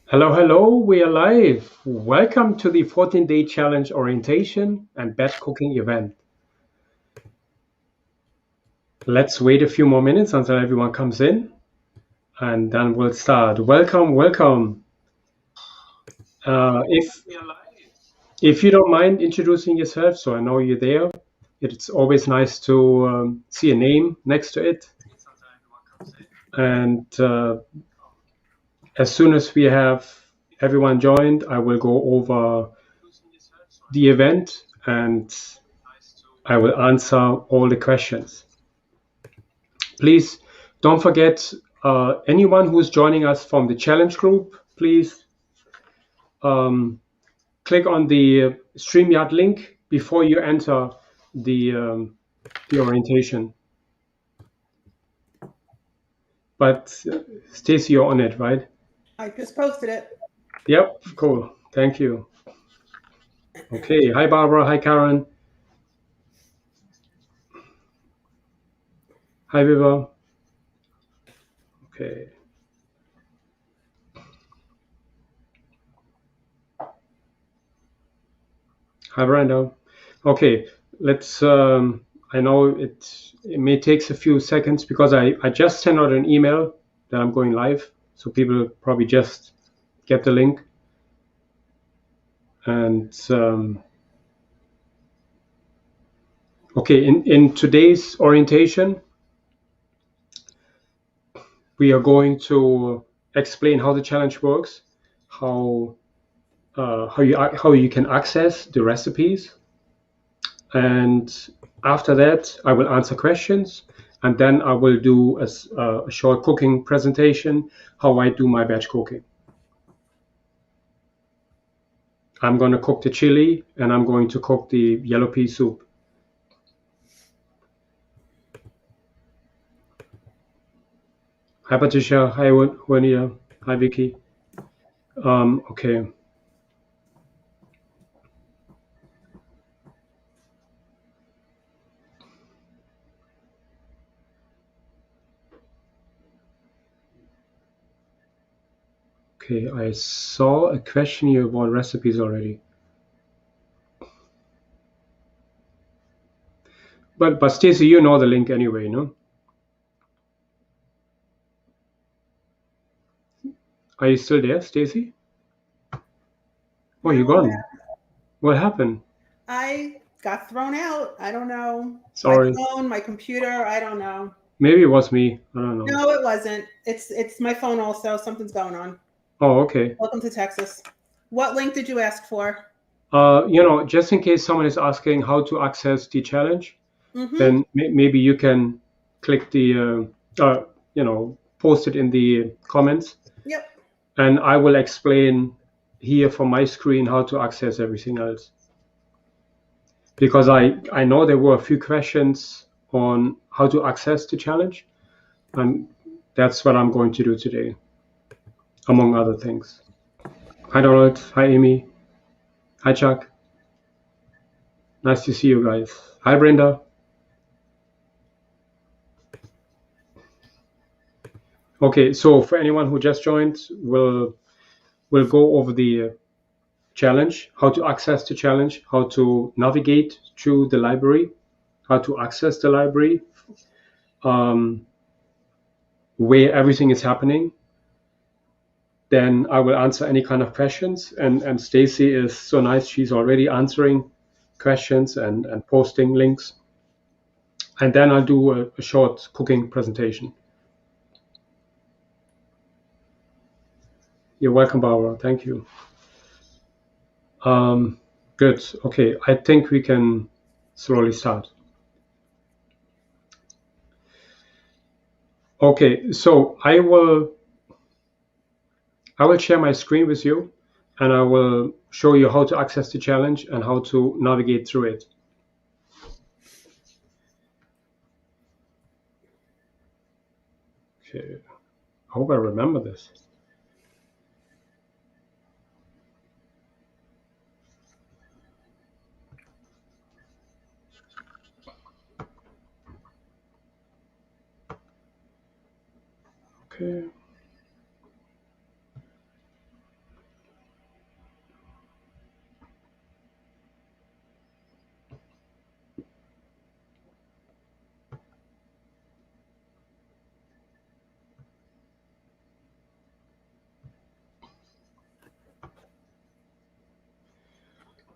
Hello, hello, we are live. Welcome to the 14-day challenge orientation and batch cooking event. Let's wait a few more minutes until everyone comes in and then we'll start. Welcome, welcome. If you don't mind introducing yourself, so I know you're there. It's always nice to see a name next to it. And as soon as we have everyone joined, I will go over the event and I will answer all the questions. Please don't forget anyone who's joining us from the challenge group, please um, click on the StreamYard link before you enter the orientation. But Stacy, you're on it, right? I just posted it. Yep, cool. Thank you. Okay. Hi, Barbara. Hi, Karen. Hi, Viva. Okay. Hi, Brenda. Okay, let's. I know it may takes a few seconds because I just sent out an email that I'm going live, so people probably just get the link. And okay, in today's orientation, we are going to explain how the challenge works, how how you can access the recipes, and after that, I will answer questions, and then I will do a short cooking presentation, how I do my batch cooking. I'm going to cook the chili, and I'm going to cook the yellow pea soup. Hi, Patricia. Hi, Juanita. Hi, Vicky. Okay. Okay, I saw a question here about recipes already. But Stacy, you know the link anyway, no? Are you still there, Stacy? Oh, No, you're gone. What happened? I got thrown out. I don't know. My Sorry. phone, my computer, I don't know. Maybe it was me. I don't know. No, it wasn't. It's my phone also. Something's going on. Oh, okay. Welcome to Texas. What link did you ask for? Just in case someone is asking how to access the challenge, Mm-hmm. then maybe you can click post it in the comments, Yep. and I will explain here from my screen how to access everything else. Because I know there were a few questions on how to access the challenge, and that's what I'm going to do today, among other things. Hi, Donald. Hi, Amy. Hi, Chuck. Nice to see you guys. Hi, Brenda. Okay, so for anyone who just joined, we'll go over the challenge, how to access the challenge, how to navigate through the library, how to access the library, um, where everything is happening. Then I will answer any kind of questions. And Stacy is so nice; she's already answering questions and posting links. And then I'll do a short cooking presentation. You're welcome, Barbara. Thank you. Um, Good. Okay, I think we can slowly start. Okay, so I will share my screen with you, and I will show you how to access the challenge and how to navigate through it. Okay, I hope I remember this. Okay.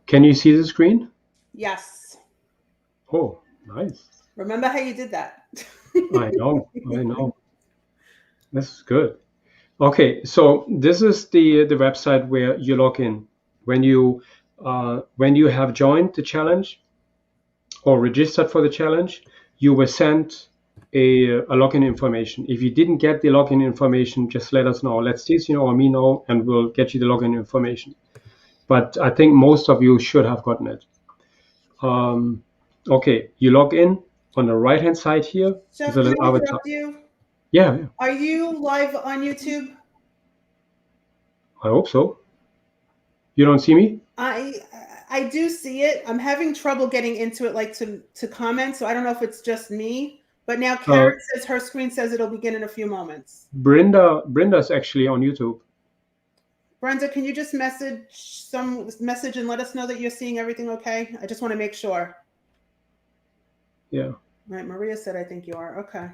Can you see the screen? Yes. Oh, nice. Remember how you did that? I know. This is good. Okay, so this is the website where you log in when you have joined the challenge or registered for the challenge. You were sent a login information. If you didn't get the login information, just let us know. Let Stacey know or me know, and we'll get you the login information. But I think most of you should have gotten it. Okay, you log in on the right-hand side here. Chef, There's a can little I avatar. interrupt you? Yeah, Are you live on YouTube? I hope so. You don't see me? I do see it. I'm having trouble getting into it, like to comment. So I don't know if it's just me. But now Karen says her screen says it'll begin in a few moments. Brinda's actually on YouTube. Brenda, can you just message and let us know that you're seeing everything okay? I just want to make sure. Yeah. Right, Maria said I think you are. Okay.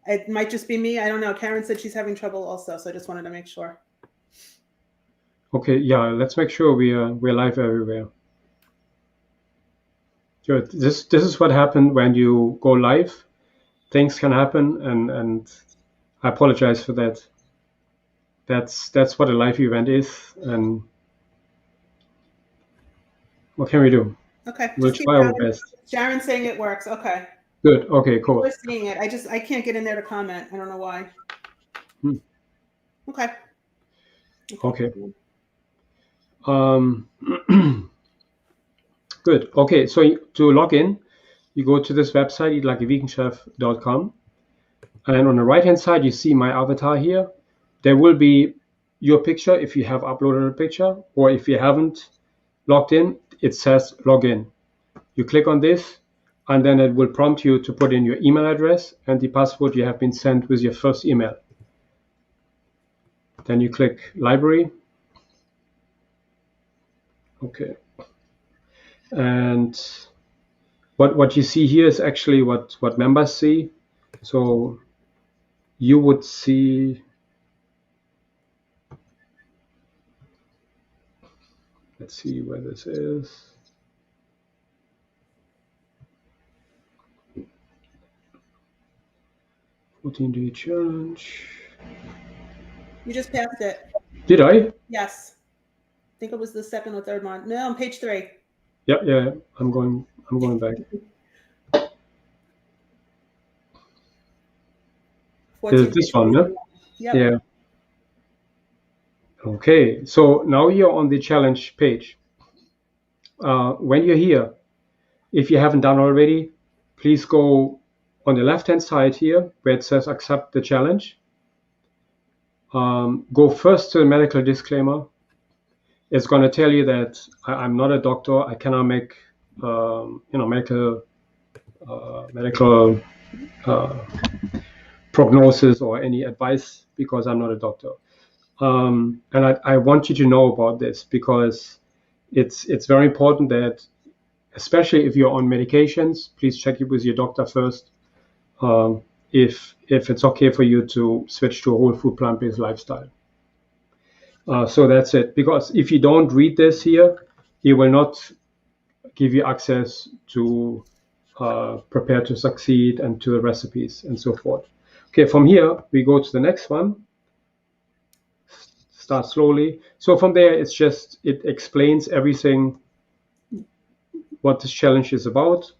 It might just be me. I don't know. Karen said she's having trouble also, so I just wanted to make sure. Okay, yeah, let's make sure we're live everywhere. Good. This is what happened when you go live. Things can happen, and I apologize for that. That's what a live event is, and what can we do? Okay. We'll try our best. Sharon's saying it works. Okay. Good. Okay, cool. We're seeing it. I can't get in there to comment. I don't know why. Okay. Okay. Good. Okay, so to log in, you go to this website, eatlikeaveganchef.com, and on the right-hand side, you see my avatar here. There will be your picture if you have uploaded a picture, or if you haven't logged in, it says log in. You click on this, and then it will prompt you to put in your email address and the password you have been sent with your first email. Then you click library. Okay. And what you see here is actually what members see. So you would see, let's see where this is. "14-day challenge." You just passed it. Did I? Yes. I think it was the second or third one. No, on page 3. Yeah. I'm going back. This one, yeah? Yep. Yeah. Okay, so now you're on the challenge page. When you're here, if you haven't done already, please go on the left-hand side here where it says accept the challenge. Go first to the medical disclaimer. It's going to tell you that I'm not a doctor. I cannot make medical prognosis or any advice because I'm not a doctor. And I want you to know about this because it's very important that, especially if you're on medications, please check it with your doctor first. If it's okay for you to switch to a whole food plant-based lifestyle. So that's it. Because if you don't read this here, it will not give you access to Prepare to Succeed and to the recipes and so forth. Okay, from here we go to the next one. Start slowly. So from there, it explains everything, what this challenge is about,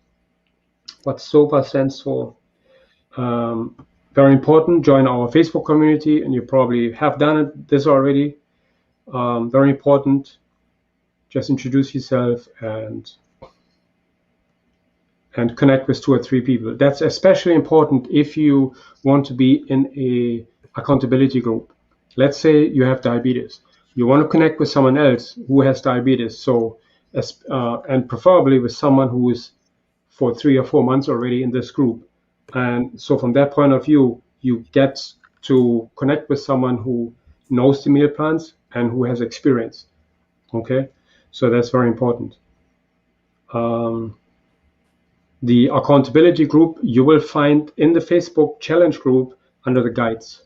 what SOPA stands for. Very important, join our Facebook community, and you probably have done this already. Very important, just introduce yourself and connect with 2 or 3 people. That's especially important if you want to be in a accountability group. Let's say you have diabetes. You want to connect with someone else who has diabetes, so and preferably with someone who is for 3 or 4 months already in this group. And so from that point of view, you get to connect with someone who knows the meal plans and who has experience. Okay, so that's very important. The accountability group you will find in the Facebook challenge group under the guides.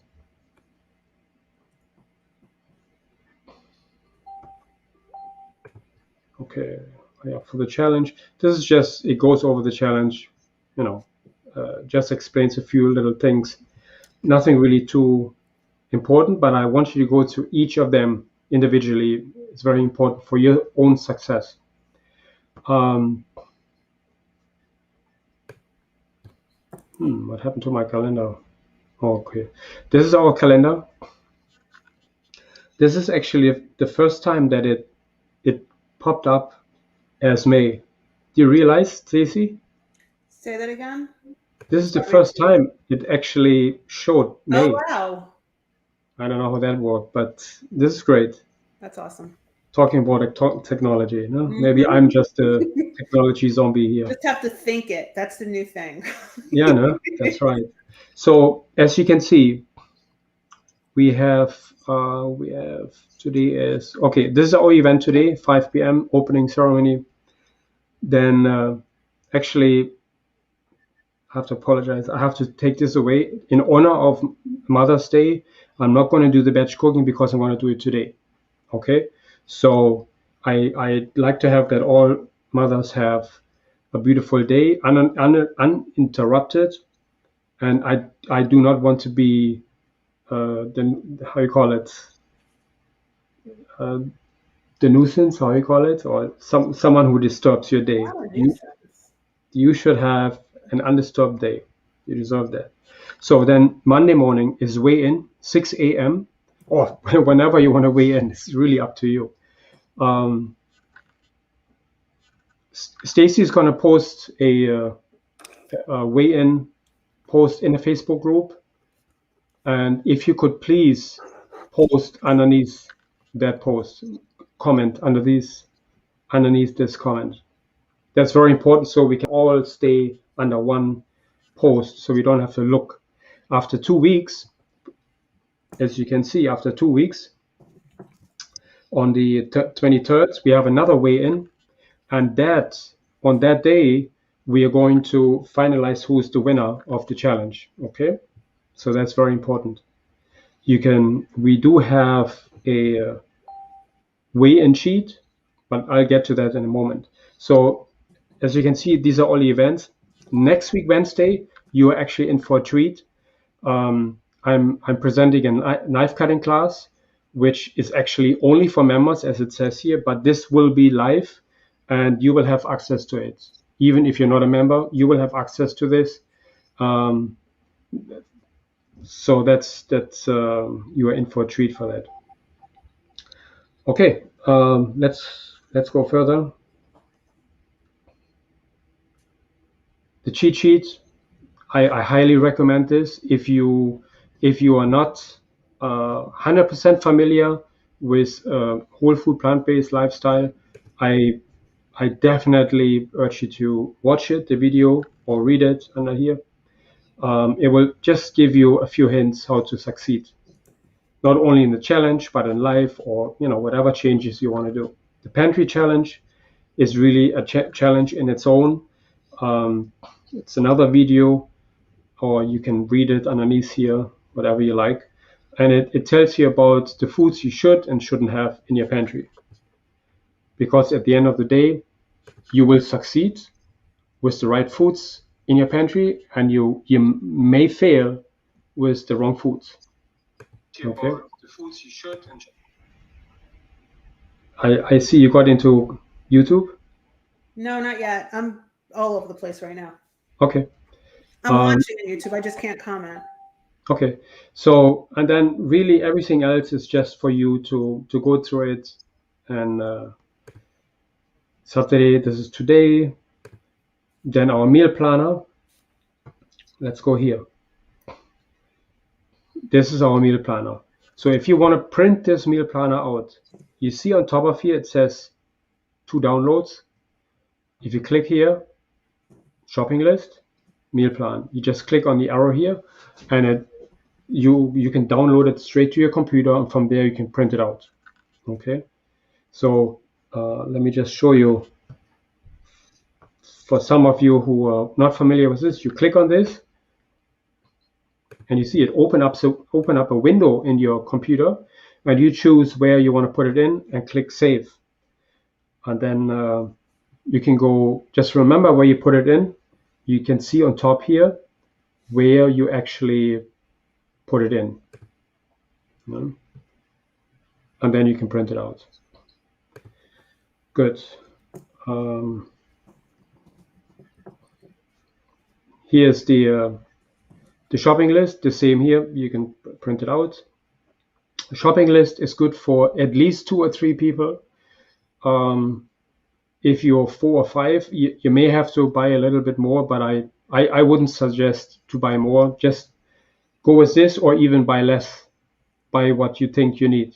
Okay. Okay, yeah, for the challenge, this is just, it goes over the challenge, just explains a few little things. Nothing really too important, but I want you to go through each of them individually. It's very important for your own success. What happened to my calendar? Okay, this is our calendar. This is actually the first time that it popped up as May. Do you realize, Stacy? Say that again. This is the first time it actually showed May. Oh, wow. I don't know how that worked, but this is great. That's awesome. Talking about technology, no? Maybe I'm just a technology zombie here. Just have to think it. That's the new thing. Yeah, no, that's right. So as you can see, we have today is okay. This is our event today, 5 p.m. opening ceremony. Then actually, I have to apologize. I have to take this away in honor of Mother's Day. I'm not going to do the batch cooking because I'm going to do it today. Okay, so I like to have that all mothers have a beautiful day, uninterrupted, and I do not want to be how you call it, the nuisance, how you call it, or someone who disturbs your day. You should have an undisturbed day. You deserve that. So then Monday morning is weigh-in, 6 a.m. or whenever you want to weigh in. It's really up to you. Stacy is going to post a weigh-in post in the Facebook group. And if you could please post underneath that post, comment underneath this comment. That's very important, so we can all stay under one post, so we don't have to look. After 2 weeks, as you can see, after 2 weeks, on the 23rd, we have another weigh-in, and on that day, we are going to finalize who's the winner of the challenge. Okay, so that's very important. We do have a weigh-in sheet, but I'll get to that in a moment. So as you can see, these are all the events. Next week, Wednesday, you are actually in for a treat. I'm presenting a knife cutting class, which is actually only for members, as it says here, but this will be live and you will have access to it. Even if you're not a member, you will have access to this. So that's you are in for a treat for that. Okay, let's go further. The cheat sheet, I highly recommend this if you are not 100% familiar with whole food plant-based lifestyle. I definitely urge you to watch it, the video, or read it under here. It will just give you a few hints how to succeed, not only in the challenge but in life, or whatever changes you want to do. The pantry challenge is really a challenge in its own. It's another video, or you can read it underneath here, whatever you like, and it tells you about the foods you should and shouldn't have in your pantry, because at the end of the day, you will succeed with the right foods in your pantry, and you may fail with the wrong foods. Okay. The foods you should and I see you got into YouTube. No, not yet. I'm all over the place right now. Okay. I'm watching on YouTube. I just can't comment. Okay. So, and then really everything else is just for you to go through it. And Saturday, this is today. Then our meal planner. Let's go here. This is our meal planner. So if you want to print this meal planner out, you see on top of here, it says 2 downloads. If you click here, shopping list, meal plan, you just click on the arrow here, and you can download it straight to your computer, and from there you can print it out. Okay, so let me just show you. For some of you who are not familiar with this, you click on this, and you see it open up a window in your computer, and you choose where you want to put it in and click save. and then you can go, just remember where you put it in. You can see on top here where you actually put it in. And then you can print it out. Good. Here's the shopping list, the same here, you can print it out. The shopping list is good for at least 2 or 3 people. If you're 4 or 5, you may have to buy a little bit more, but I wouldn't suggest to buy more. Just go with this, or even buy less. Buy what you think you need.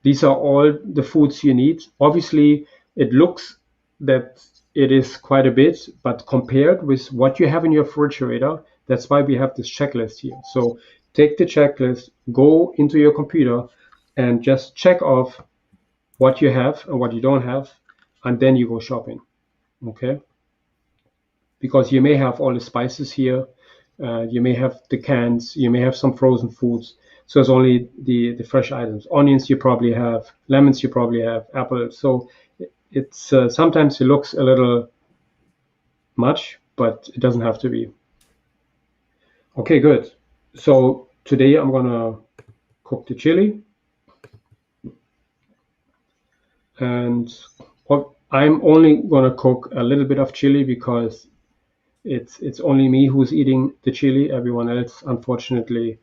These are all the foods you need. Obviously, it looks that it is quite a bit, but compared with what you have in your refrigerator, that's why we have this checklist here. So take the checklist, go into your computer, and just check off what you have and what you don't have, and then you go shopping. Okay? Because you may have all the spices here, you may have the cans, you may have some frozen foods. So it's only the fresh items. Onions you probably have, lemons you probably have, apples. So it's sometimes it looks a little much, but it doesn't have to be. Okay, good. So today I'm gonna cook the chili, and I'm only gonna cook a little bit of chili because it's only me who's eating the chili. Everyone else, unfortunately,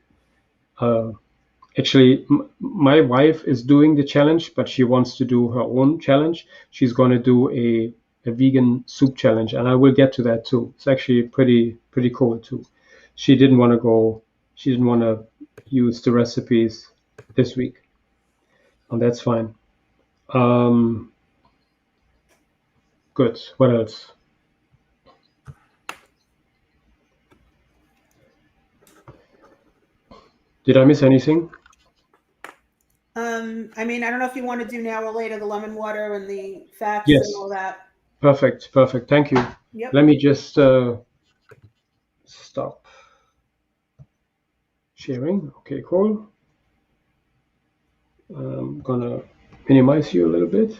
actually, my wife is doing the challenge, but she wants to do her own challenge. She's going to do a vegan soup challenge, and I will get to that too. It's actually pretty cool too. She didn't want to use the recipes this week, and that's fine. Good. What else? Did I miss anything? I mean, I don't know if you want to do now or later the lemon water and the fats Yes. and all that. Perfect. Thank you. Yep. Let me just stop sharing. Okay, cool. I'm gonna minimize you a little bit.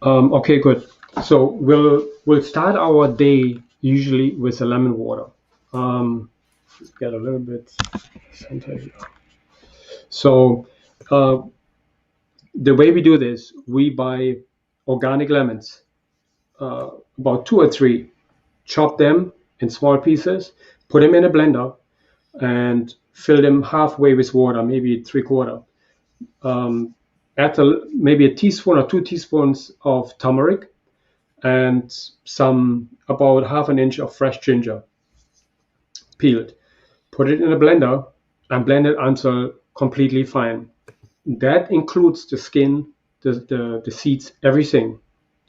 Okay, good. So we'll start our day usually with a lemon water. Get a little bit center here. So the way we do this, we buy organic lemons, about 2 or 3, chop them in small pieces, put them in a blender, and fill them halfway with water, maybe 3/4. Add maybe a teaspoon or 2 teaspoons of turmeric, and about 1/2 inch of fresh ginger, peeled. Put it in a blender and blend it until completely fine. That includes the skin, the seeds, everything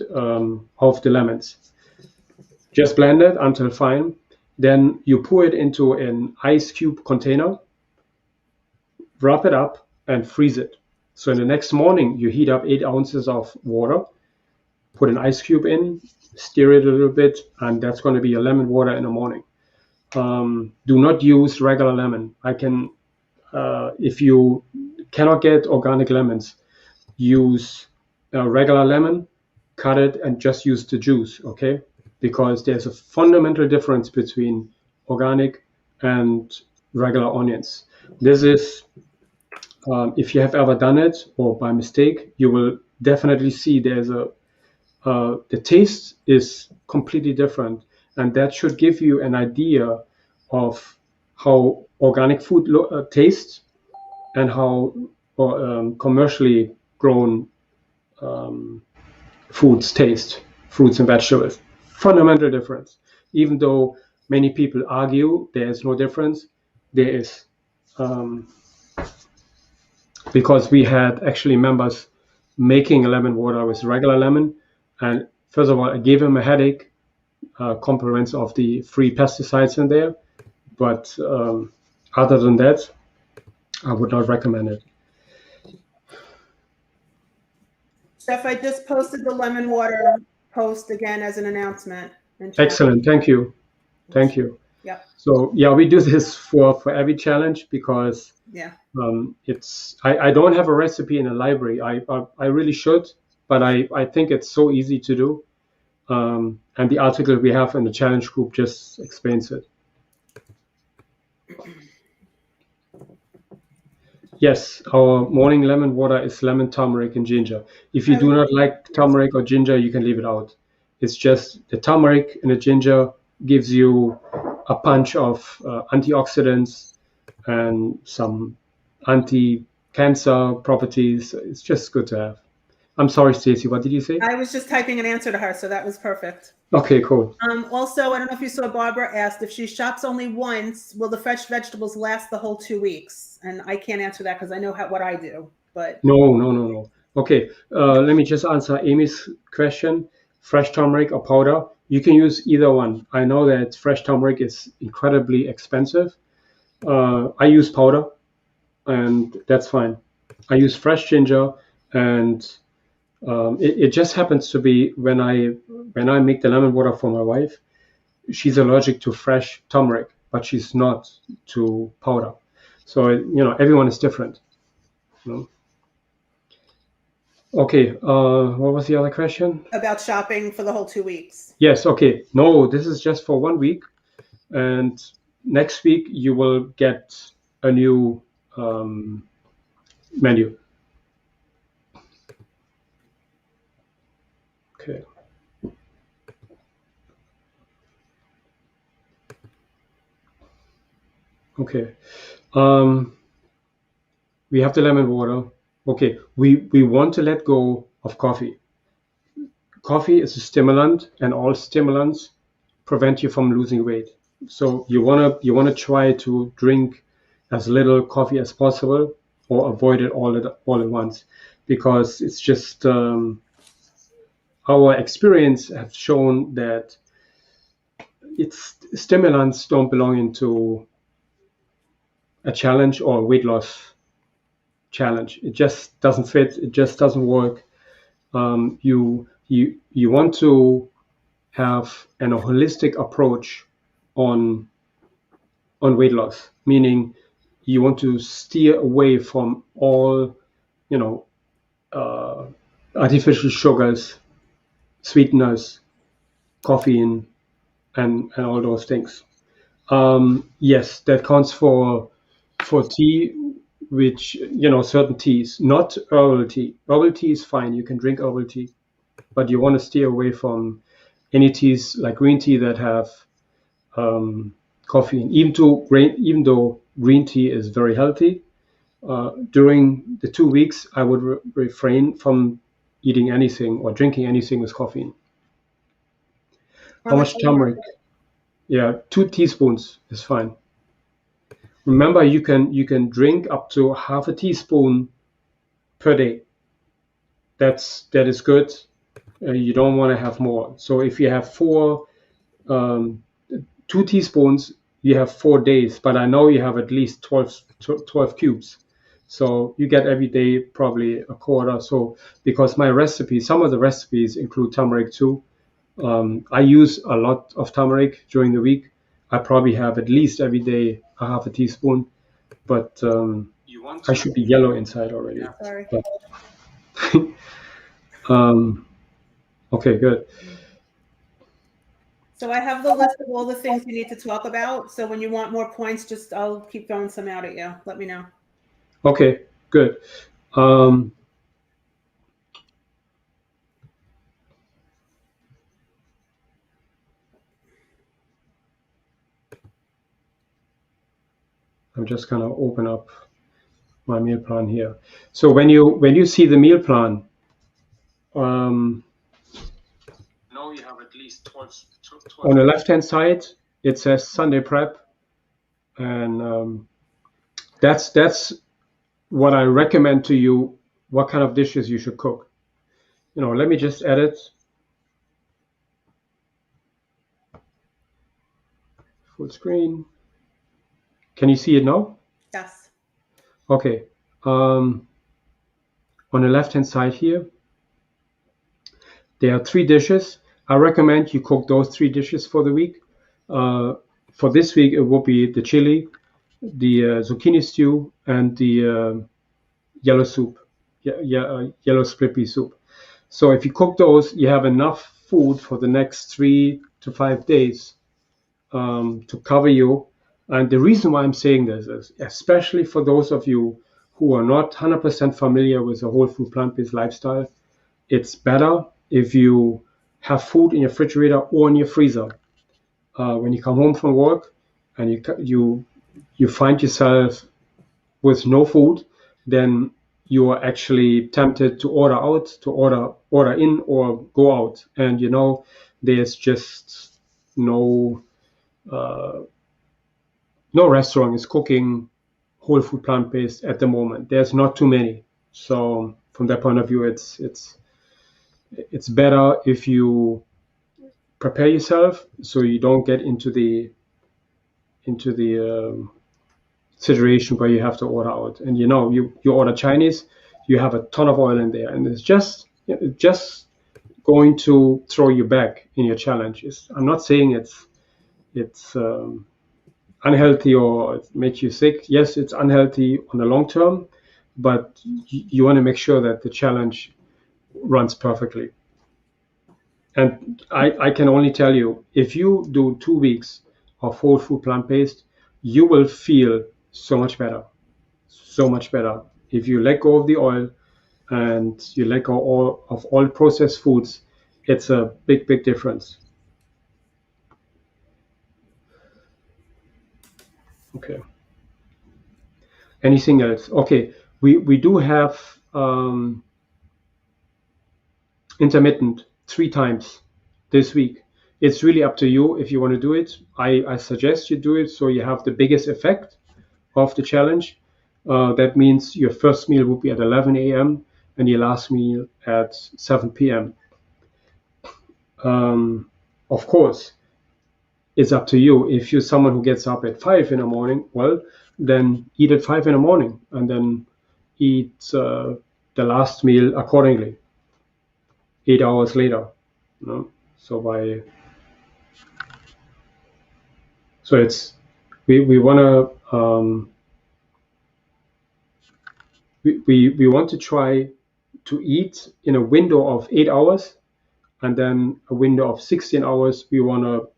of the lemons. Just blend it until fine. Then you pour it into an ice cube container, wrap it up, and freeze it. So in the next morning, you heat up 8 ounces of water, put an ice cube in, stir it a little bit, and that's going to be your lemon water in the morning. Do not use regular lemon. If you cannot get organic lemons, use a regular lemon, cut it, and just use the juice, okay? Because there's a fundamental difference between organic and regular onions. This is, if you have ever done it or by mistake, you will definitely see the taste is completely different, and that should give you an idea of how organic food tastes and how commercially grown foods taste, fruits and vegetables. Fundamental difference. Even though many people argue there is no difference, there is. Because we had actually members making a lemon water with regular lemon, and first of all, I gave him a headache, compliments of the free pesticides in there, but other than that, I would not recommend it. Chef, I just posted the lemon water post again as an announcement. Excellent, thank you. Yeah. So yeah, we do this for every challenge because Yeah. I don't have a recipe in a library. I really should, but I think it's so easy to do. And the article we have in the challenge group just explains it. Yes, our morning lemon water is lemon, turmeric, and ginger. If you do not like turmeric or ginger, you can leave it out. It's just the turmeric and the ginger gives you a punch of antioxidants and some anti-cancer properties. It's just good to have. I'm sorry, Stacey, what did you say? I was just typing an answer to her, so that was perfect. Okay, cool. Also, I don't know if you saw, Barbara asked if she shops only once, will the fresh vegetables last the whole 2 weeks? And I can't answer that because I know what I do. But No. Okay, let me just answer Amy's question. Fresh turmeric or powder, you can use either one. I know that fresh turmeric is incredibly expensive. I use powder, and that's fine. I use fresh ginger, and it just happens to be when I make the lemon water for my wife, she's allergic to fresh turmeric, but she's not to powder. So everyone is different. You know? Okay, what was the other question? about shopping for the whole 2 weeks. Yes, okay. No, this is just for 1 week, and next week you will get a new menu. Okay. Okay. We have the lemon water. Okay, we want to let go of coffee. Coffee is a stimulant, and all stimulants prevent you from losing weight. So you wanna try to drink as little coffee as possible, or avoid it all at once, because it's just our experience have shown that stimulants don't belong into a challenge or a weight loss challenge. It just doesn't fit. It just doesn't work. You want to have a holistic approach on weight loss, meaning you want to steer away from all artificial sugars, sweeteners, caffeine, and all those things. Yes, that counts for tea, which certain teas, not herbal tea. Herbal tea is fine. You can drink herbal tea, but you want to steer away from any teas like green tea that have caffeine. Even though green tea is very healthy, during the 2 weeks I would refrain from eating anything or drinking anything with caffeine. How much turmeric? Yeah, 2 teaspoons is fine. Remember, you can drink up to half a teaspoon per day. That is good. You don't want to have more. So if you have 2 teaspoons, you have 4 days. But I know you have at least 12 cubes. So you get every day probably a quarter. So because some of the recipes include turmeric too. I use a lot of turmeric during the week. I probably have at least every day a half a teaspoon, but I should be yellow inside already. Yeah, sorry. But, okay, good. So I have the list of all the things you need to talk about. So when you want more points, I'll keep throwing some out at you. Let me know. Okay, good. I'm just gonna open up my meal plan here. So when you see the meal plan, now you have at least 12. On the left-hand side, it says Sunday prep, and that's what I recommend to you. What kind of dishes you should cook? Let me just edit. Full screen. Can you see it now? Yes. Okay. On the left-hand side here, there are 3 dishes. I recommend you cook those 3 dishes for the week. for this week, it will be the chili, the zucchini stew, and the yellow soup, yellow split pea soup. So if you cook those, you have enough food for the next 3 to 5 days to cover you. And the reason why I'm saying this is, especially for those of you who are not 100% familiar with the whole food plant-based lifestyle, it's better if you have food in your refrigerator or in your freezer. When you come home from work and you find yourself with no food, then you are actually tempted to order out, to order in, or go out. And there's just no restaurant is cooking whole food plant-based at the moment. There's not too many. So from that point of view, it's better if you prepare yourself so you don't get into the situation where you have to order out. And you order Chinese, you have a ton of oil in there, and it's just going to throw you back in your challenges. I'm not saying it's unhealthy or it makes you sick. Yes, it's unhealthy on the long term, but you want to make sure that the challenge runs perfectly. And I can only tell you, if you do 2 weeks of whole food plant-based, you will feel so much better. So much better. If you let go of the oil and you let go of all processed foods, it's a big, big difference. Okay. Anything else? Okay. We do have intermittent 3 times this week. It's really up to you if you want to do it. I suggest you do it so you have the biggest effect of the challenge. That means your first meal will be at 11 a.m. and your last meal at 7 p.m. Of course, it's up to you. If you're someone who gets up at 5 in the morning, well, then eat at 5 in the morning and then eat the last meal accordingly, 8 hours later. So it's we want to we want to try to eat in a window of 8 hours, and then a window of 16 hours. We want to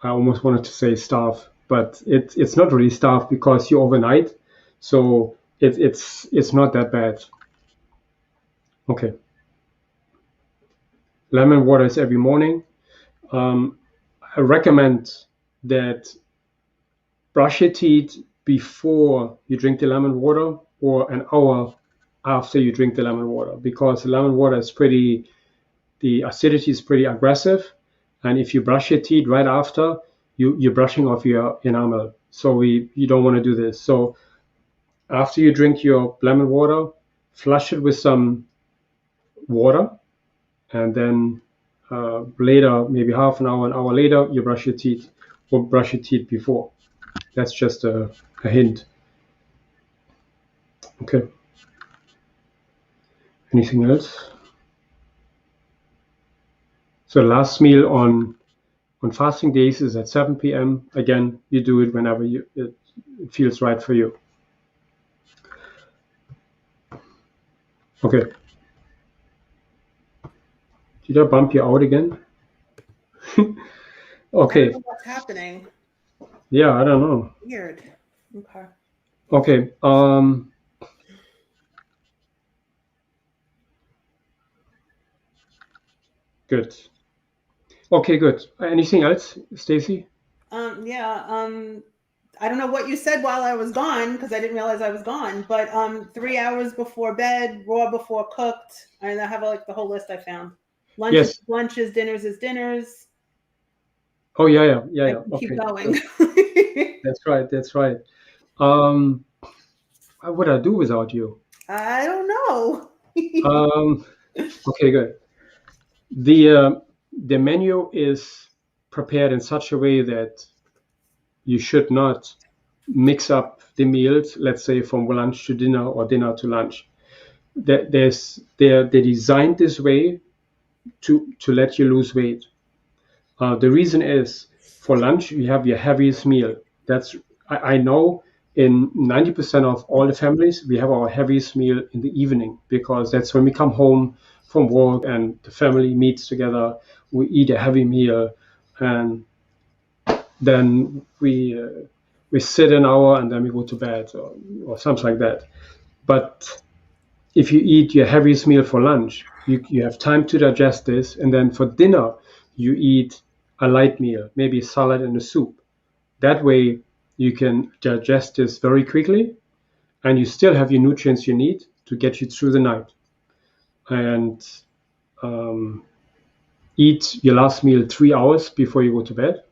I almost wanted to say starve, but it's not really starve because you overnight, so it's not that bad. Okay. Lemon water is every morning. I recommend that brush your teeth before you drink the lemon water or an hour after you drink the lemon water, because the lemon water is the acidity is pretty aggressive. And if you brush your teeth right after, you're brushing off your enamel. So you don't want to do this. So after you drink your lemon water, flush it with some water, and then later, maybe half an hour later, you brush your teeth, or brush your teeth before. That's just a hint. Okay. Anything else? So last meal on fasting days is at 7 p.m. Again, you do it whenever it feels right for you. Okay. Did I bump you out again? Okay. I don't know what's happening. Yeah, I don't know. Weird. Okay. Okay. Good. Okay, good. Anything else, Stacy? I don't know what you said while I was gone, because I didn't realize I was gone, but 3 hours before bed, raw before cooked, and I have the whole list I found. Lunches, dinners is dinners. Oh yeah. Keep going. That's right. What would I do without you? I don't know. Okay, good. The menu is prepared in such a way that you should not mix up the meals, let's say from lunch to dinner or dinner to lunch. They're designed this way to let you lose weight. The reason is for lunch you have your heaviest meal. I know in 90% of all the families we have our heaviest meal in the evening, because that's when we come home from work and the family meets together. We eat a heavy meal, and then we sit an hour and then we go to bed, or something like that. But if you eat your heaviest meal for lunch, you have time to digest this, and then for dinner you eat a light meal, maybe a salad and a soup. That way you can digest this very quickly, and you still have your nutrients you need to get you through the night. And eat your last meal 3 hours before you go to bed.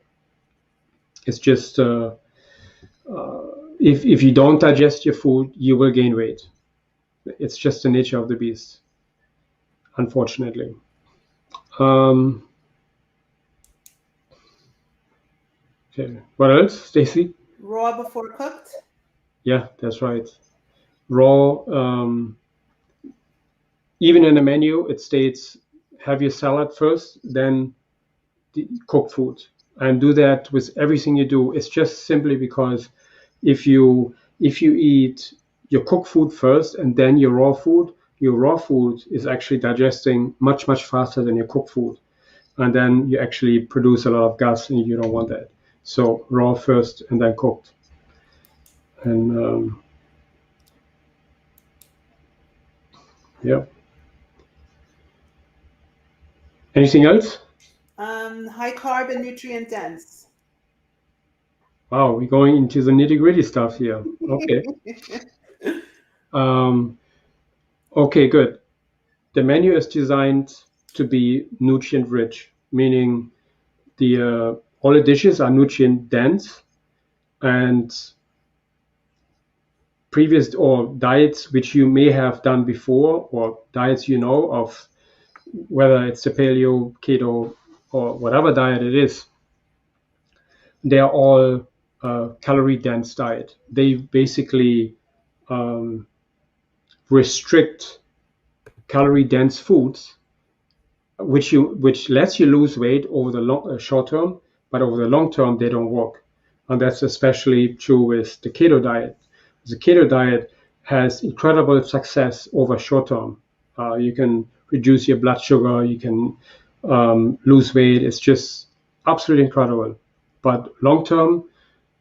It's just if you don't digest your food, you will gain weight. It's just the nature of the beast, unfortunately. Okay. What else, Stacy? Raw before cooked? Yeah, that's right. Raw. Even in the menu, it states have your salad first, then cook food, and do that with everything you do. It's just simply because if you eat your cooked food first and then your raw food is actually digesting much faster than your cooked food, and then you actually produce a lot of gas, and you don't want that. So raw first and then cooked. And yeah. Anything else? High carb and nutrient dense. Wow, we're going into the nitty-gritty stuff here. Okay. Okay, good. The menu is designed to be nutrient rich, meaning all the dishes are nutrient dense, and previous or diets which you may have done before, or diets you know of, whether it's the paleo, keto, or whatever diet it is, they are all calorie dense diet. They basically restrict calorie dense foods, which lets you lose weight over the short term, but over the long term they don't work. And that's especially true with the keto diet. The keto diet has incredible success over short term. You can reduce your blood sugar, you can lose weight. It's just absolutely incredible. But long term,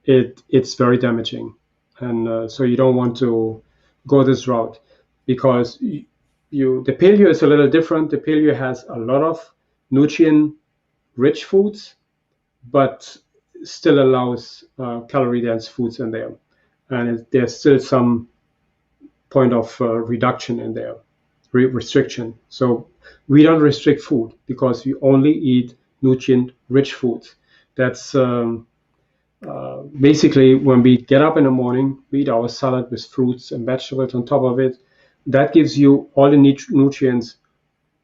it's very damaging, and so you don't want to go this route, because the paleo is a little different. The paleo has a lot of nutrient-rich foods, but still allows calorie-dense foods in there, and there's still some point of reduction in there, restriction. So we don't restrict food because we only eat nutrient-rich foods. That's basically when we get up in the morning, we eat our salad with fruits and vegetables on top of it. That gives you all the nutrients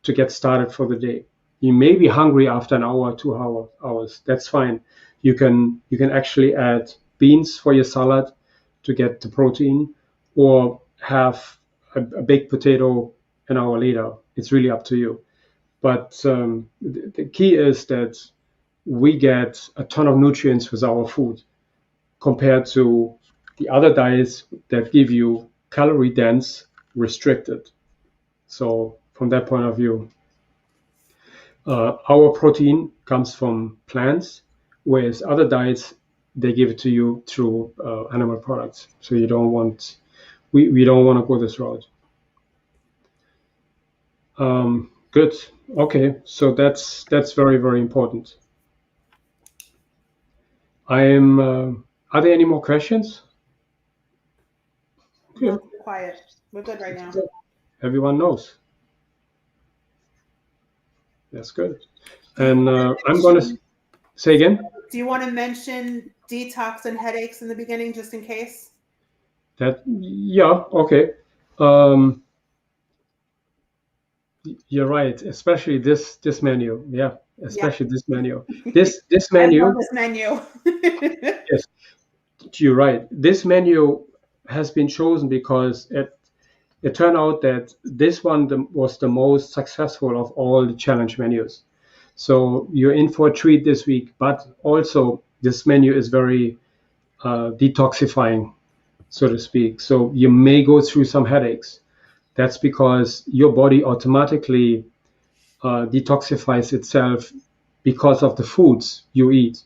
to get started for the day. You may be hungry after an hour, 2 hours. That's fine. You can actually add beans for your salad to get the protein, or have a baked potato an hour later. It's really up to you. But the key is that we get a ton of nutrients with our food compared to the other diets that give you calorie dense, restricted. So from that point of view, our protein comes from plants, whereas other diets, they give it to you through animal products. So we don't want to go this route. Good. Okay, so that's very, very important. Are there any more questions? No, quiet. We're good right now. Everyone knows. That's good. And I'm going to say again. Do you want to mention detox and headaches in the beginning, just in case? Yeah. Okay. You're right. Especially this menu. Yeah. Especially this menu. This menu. I love this menu. Yes, you're right. This menu has been chosen because it turned out that this one was the most successful of all the challenge menus. So you're in for a treat this week, but also this menu is very detoxifying, so to speak. So you may go through some headaches. That's because your body automatically detoxifies itself because of the foods you eat.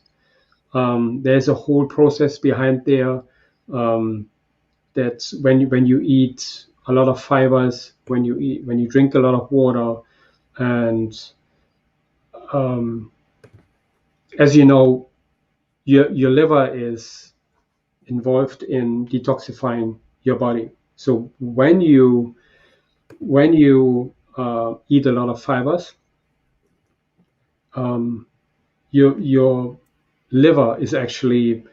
There's a whole process behind there. That when you eat a lot of fibers, when you drink a lot of water, and as you know, your liver is involved in detoxifying your body. So when you eat a lot of fibers, your liver is actually,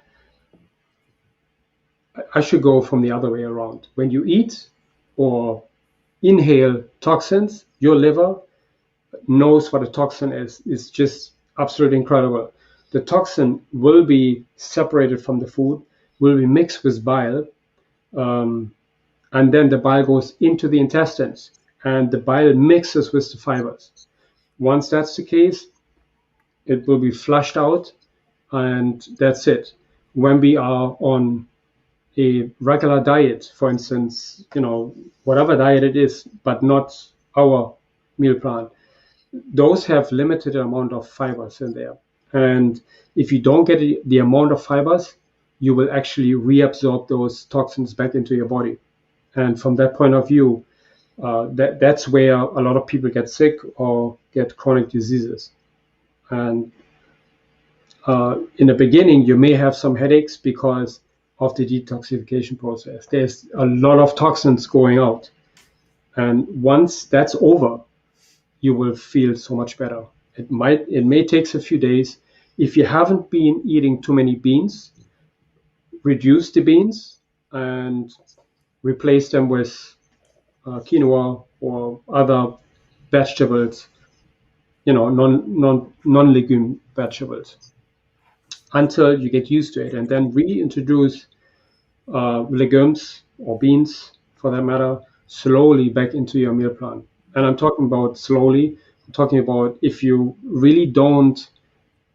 I should go from the other way around. When you eat or inhale toxins, your liver knows what a toxin is. It's just absolutely incredible. The toxin will be separated from the food, will be mixed with bile, and then the bile goes into the intestines, and the bile mixes with the fibers. Once that's the case, it will be flushed out, and that's it. When we are on a regular diet, for instance, whatever diet it is, but not our meal plan, those have limited amount of fibers in there. And if you don't get the amount of fibers, you will actually reabsorb those toxins back into your body. And from that point of view, that's where a lot of people get sick or get chronic diseases. And in the beginning, you may have some headaches because of the detoxification process. There's a lot of toxins going out. And once that's over, you will feel so much better. It may take a few days. If you haven't been eating too many beans, reduce the beans and replace them with quinoa or other vegetables, non-legume vegetables, until you get used to it, and then reintroduce legumes or beans, for that matter, slowly back into your meal plan. And I'm talking about slowly. I'm talking about if you really don't,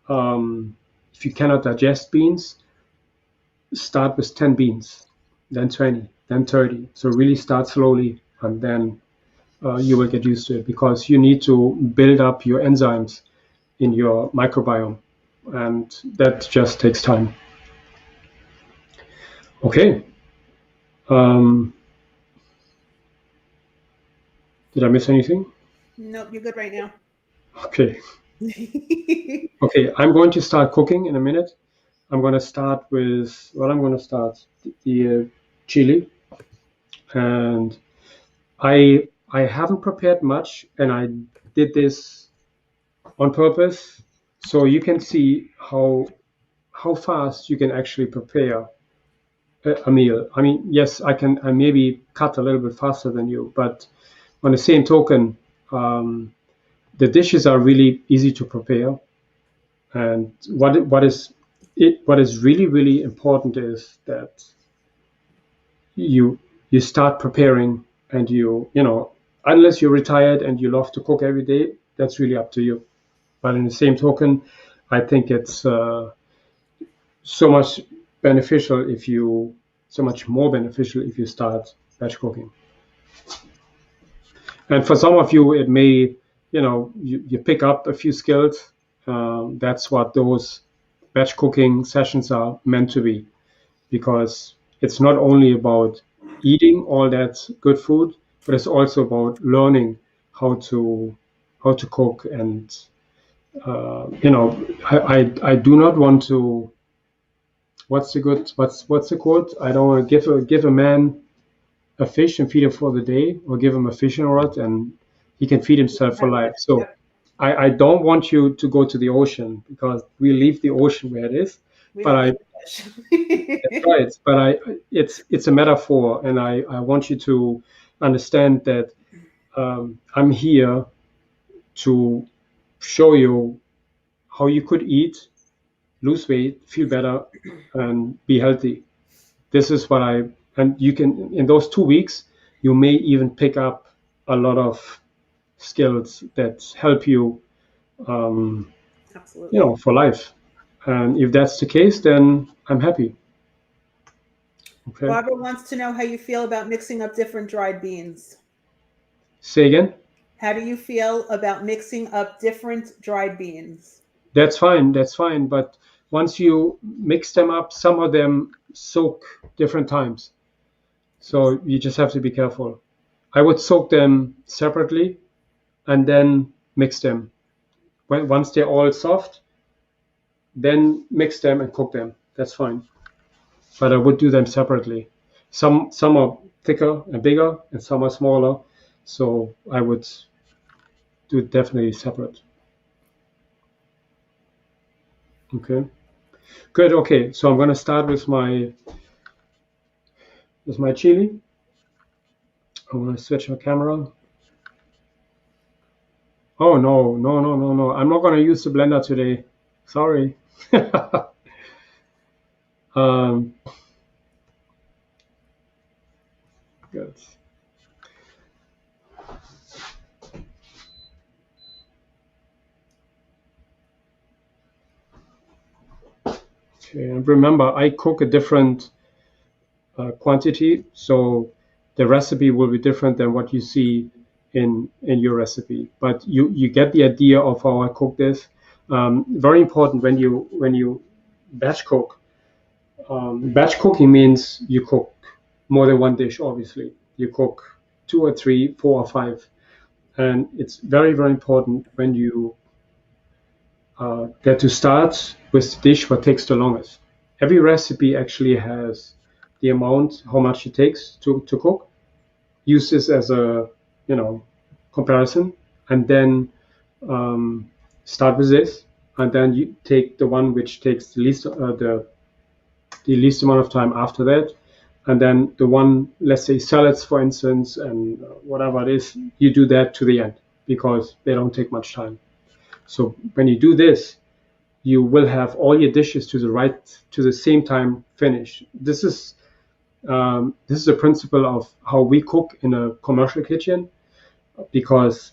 if you cannot digest beans, start with 10 beans, then 20, then 30. So really start slowly, and then you will get used to it, because you need to build up your enzymes in your microbiome, and that just takes time. Okay. Did I miss anything? Nope, you're good right now. Okay. Okay, I'm going to start cooking in a minute. I'm going to start with, the chili. And I haven't prepared much, and I did this on purpose, so you can see how fast you can actually prepare a meal. I mean, yes, I maybe cut a little bit faster than you, but on the same token, the dishes are really easy to prepare. And what is really, really important is that you start preparing, and unless you're retired and you love to cook every day, that's really up to you. But in the same token, I think it's so much more beneficial if you start batch cooking. And for some of you, it may, you pick up a few skills. That's what those batch cooking sessions are meant to be, because it's not only about eating all that good food, but it's also about learning how to cook. And I do not want to. What's the quote? I don't want to give a man a fish and feed him for the day, or give him a fishing rod and he can feed himself for life. So I don't want you to go to the ocean, because we leave the ocean where it is. That's right. But it's a metaphor, and I want you to understand that I'm here to show you how you could eat, lose weight, feel better, and be healthy. This is what and you can, in those 2 weeks, you may even pick up a lot of skills that help you Absolutely. For life. And if that's the case, then I'm happy. Okay. Barbara wants to know how you feel about mixing up different dried beans. Say again? How do you feel about mixing up different dried beans? That's fine. That's fine. But once you mix them up, some of them soak different times. So you just have to be careful. I would soak them separately and then mix them. Once they're all soft, then mix them and cook them. That's fine. But I would do them separately. Some are thicker and bigger, and some are smaller. So I would do it definitely separate. Okay. Good. Okay. So I'm going to start with my chili. I'm going to switch my camera. Oh no, no, no, no, no. I'm not going to use the blender today. Sorry. Good. Okay, and remember, I cook a different quantity, so the recipe will be different than what you see in your recipe. But you get the idea of how I cook this. Very important when you batch cook. Batch cooking means you cook more than one dish. Obviously, you cook 2 or 3, 4 or 5, and it's very, very important when you get to start with the dish what takes the longest. Every recipe actually has the amount, how much it takes to cook. Use this as a comparison, and then start with this, and then you take the one which takes the least amount of time after that, and then the one, let's say salads for instance, and whatever it is, you do that to the end because they don't take much time. So when you do this, you will have all your dishes to the same time finished. This is a principle of how we cook in a commercial kitchen, because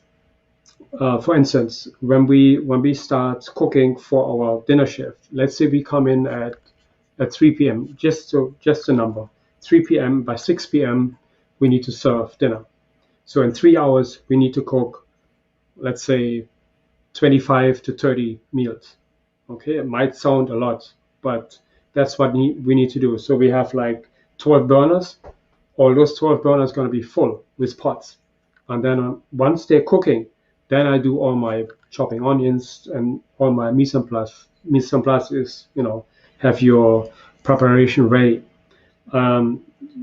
for instance, when we start cooking for our dinner shift, let's say we come in at 3 p.m. just a number, 3 p.m. By 6 p.m. we need to serve dinner. So in 3 hours we need to cook, let's say 25 to 30 meals. Okay, it might sound a lot, but that's what we need to do. So we have like 12 burners. All those 12 burners going to be full with pots. And then once they're cooking, then I do all my chopping onions and all my mise en place. Mise en place is, have your preparation ready.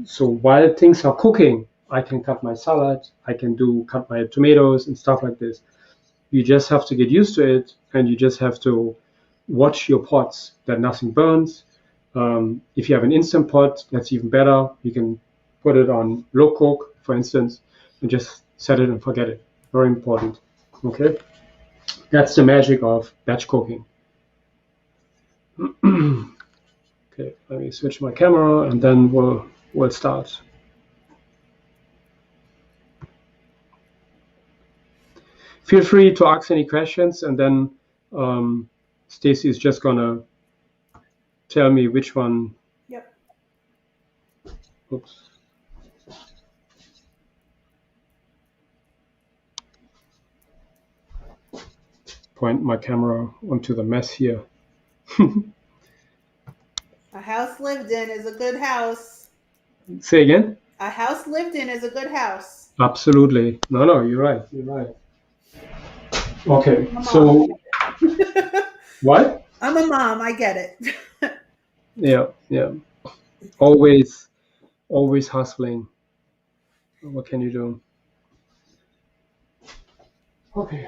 So while things are cooking, I can cut my salad, I can cut my tomatoes and stuff like this. You just have to get used to it, and you just have to watch your pots that nothing burns. If you have an instant pot, that's even better. You can put it on low cook, for instance, and just set it and forget it. Very important. Okay, that's the magic of batch cooking. Okay, let me switch my camera, and then we'll start. Feel free to ask any questions, and then Stacy is just gonna tell me which one. Yep. Oops. Point my camera onto the mess here. A house lived in is a good house. Say again? A house lived in is a good house. Absolutely. No, you're right. You're right. Okay, so what? I'm a mom. I get it. Yeah. Always hustling. What can you do? Okay.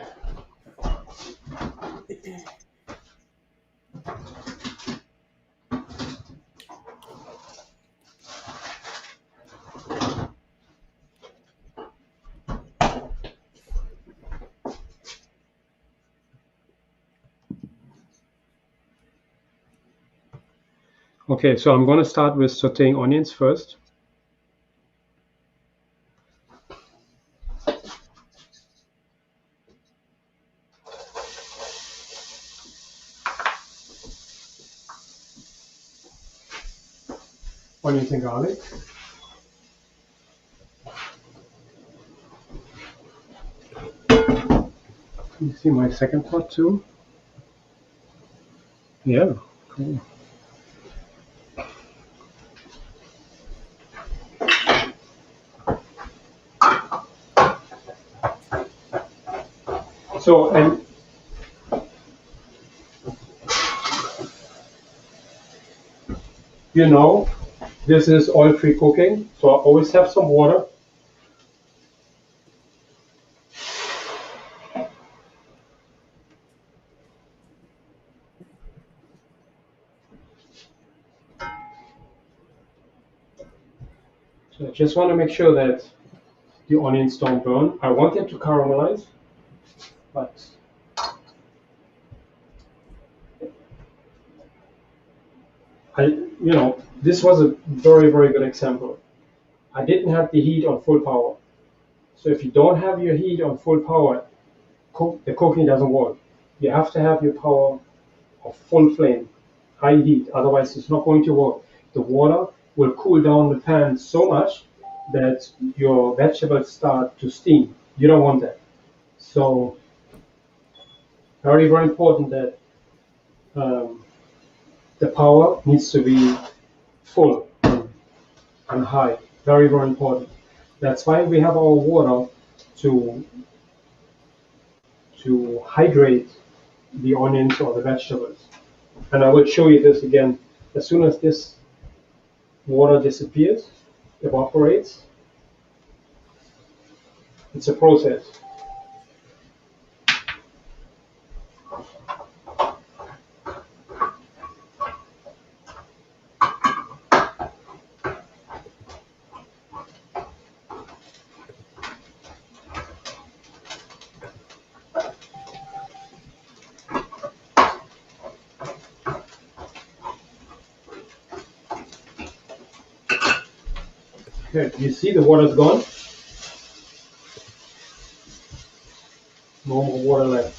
Okay, so I'm going to start with sauteing onions first. onions and garlic. You see my second pot too? Yeah, cool. So, and you know, this is oil-free cooking, so I always have some water. So I just want to make sure that the onions don't burn. I want them to caramelize, but this was a very, very good example. I didn't have the heat on full power. So if you don't have your heat on full power, the cooking doesn't work. You have to have your power of full flame, high heat. Otherwise, it's not going to work. The water will cool down the pan so much that your vegetables start to steam. You don't want that. So very, very important that um, the power needs to be full and high. Very, very important. That's why we have our water to hydrate the onions or the vegetables. And I will show you this again. As soon as this water disappears, evaporates, it's a process. Okay, you see the water's gone? No more water left.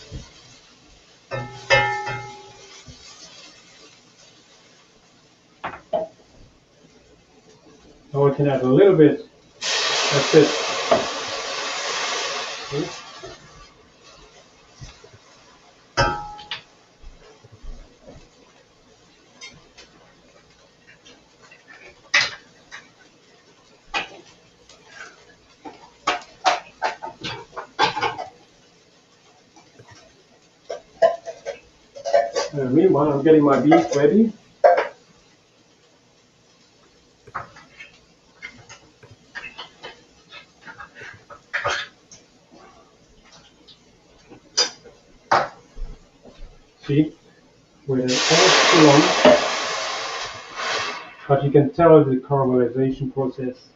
Now I can add a little bit. That's it. Okay. Meanwhile, I'm getting my beef ready. See, where it's almost too long, but you can tell the caramelization process.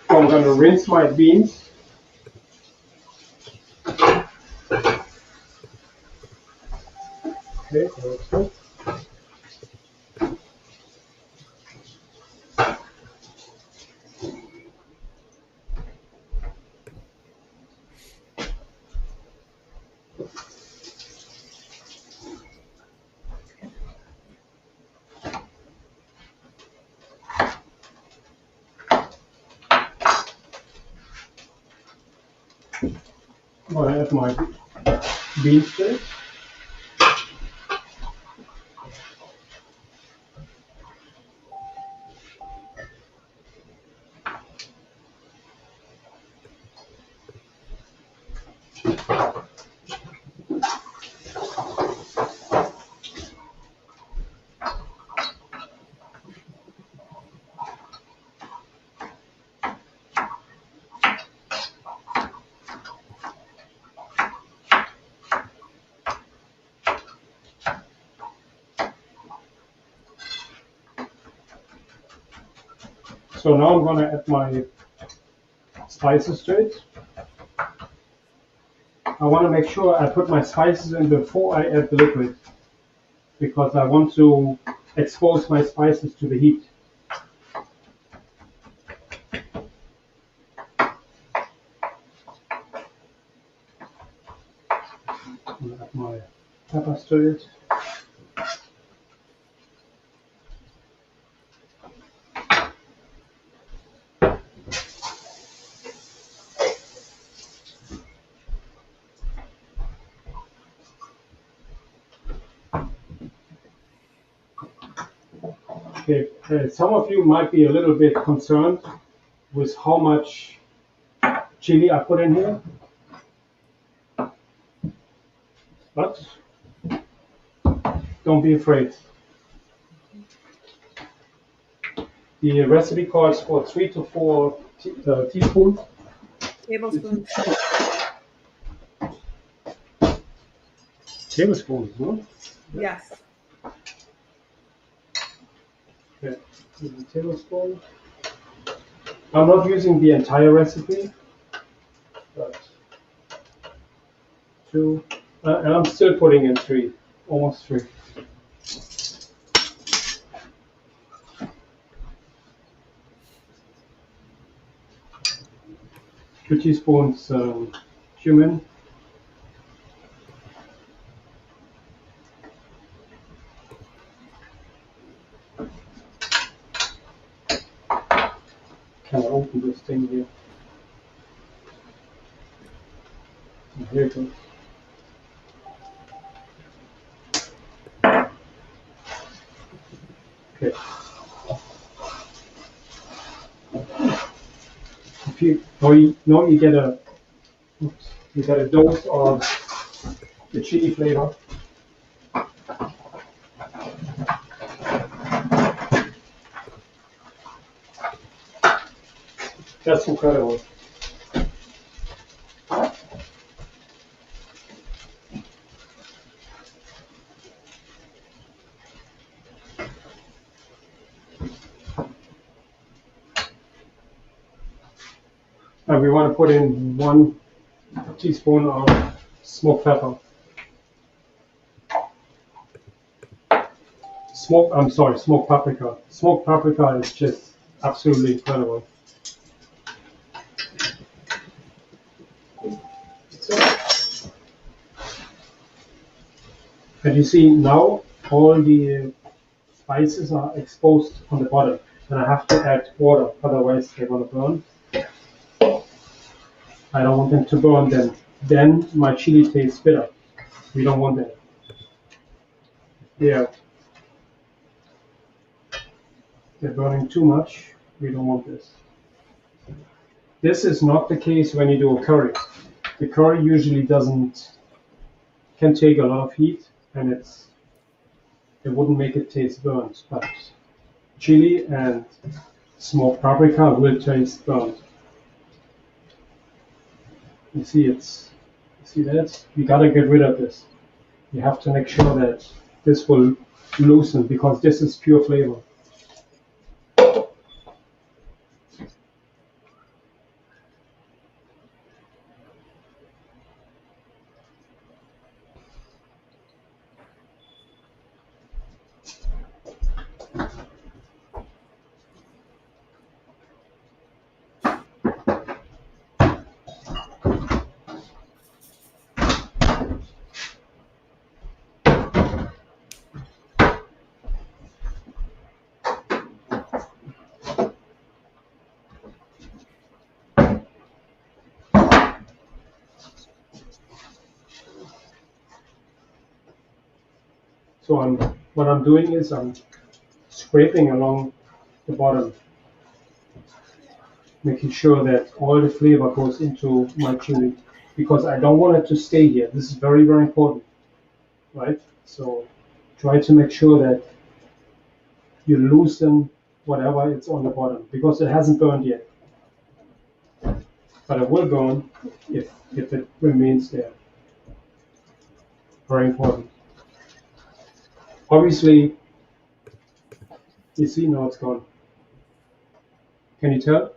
So I'm going to rinse my beans. Okay, that's good. I'm going to add my beans to it. So now I'm going to add my spices to it. I want to make sure I put my spices in before I add the liquid, because I want to expose my spices to the heat. I'm going to add my peppers to it. Okay, some of you might be a little bit concerned with how much chili I put in here, but don't be afraid. The recipe calls for 3 to 4 teaspoons. Tablespoons. Tablespoons, no? Yes. Okay, a tablespoon. I'm not using the entire recipe, but 2, and I'm still putting in 3, almost 3. 2 teaspoons cumin. Can I open this thing here? Here it goes. Okay. If you know you get a dose of the chili flavor. That's incredible. And we want to put in 1 teaspoon of smoked pepper. Smoked paprika. Smoked paprika is just absolutely incredible. And you see now all the spices are exposed on the bottom, and I have to add water, otherwise they're gonna burn. I don't want them to burn then my chili tastes bitter. We don't want that. They're burning too much. We don't want this. This is not the case when you do a curry. The curry usually can take a lot of heat, and it wouldn't make it taste burnt. But chili and smoked paprika will taste burnt. You see that? You gotta get rid of this. You have to make sure that this will loosen, because this is pure flavor. So what I'm doing is I'm scraping along the bottom, making sure that all the flavor goes into my chili, because I don't want it to stay here. This is very, very important, right? So try to make sure that you loosen whatever it's on the bottom, because it hasn't burned yet. But it will burn if it remains there. Very important. Obviously, you see now it's gone. Can you tell?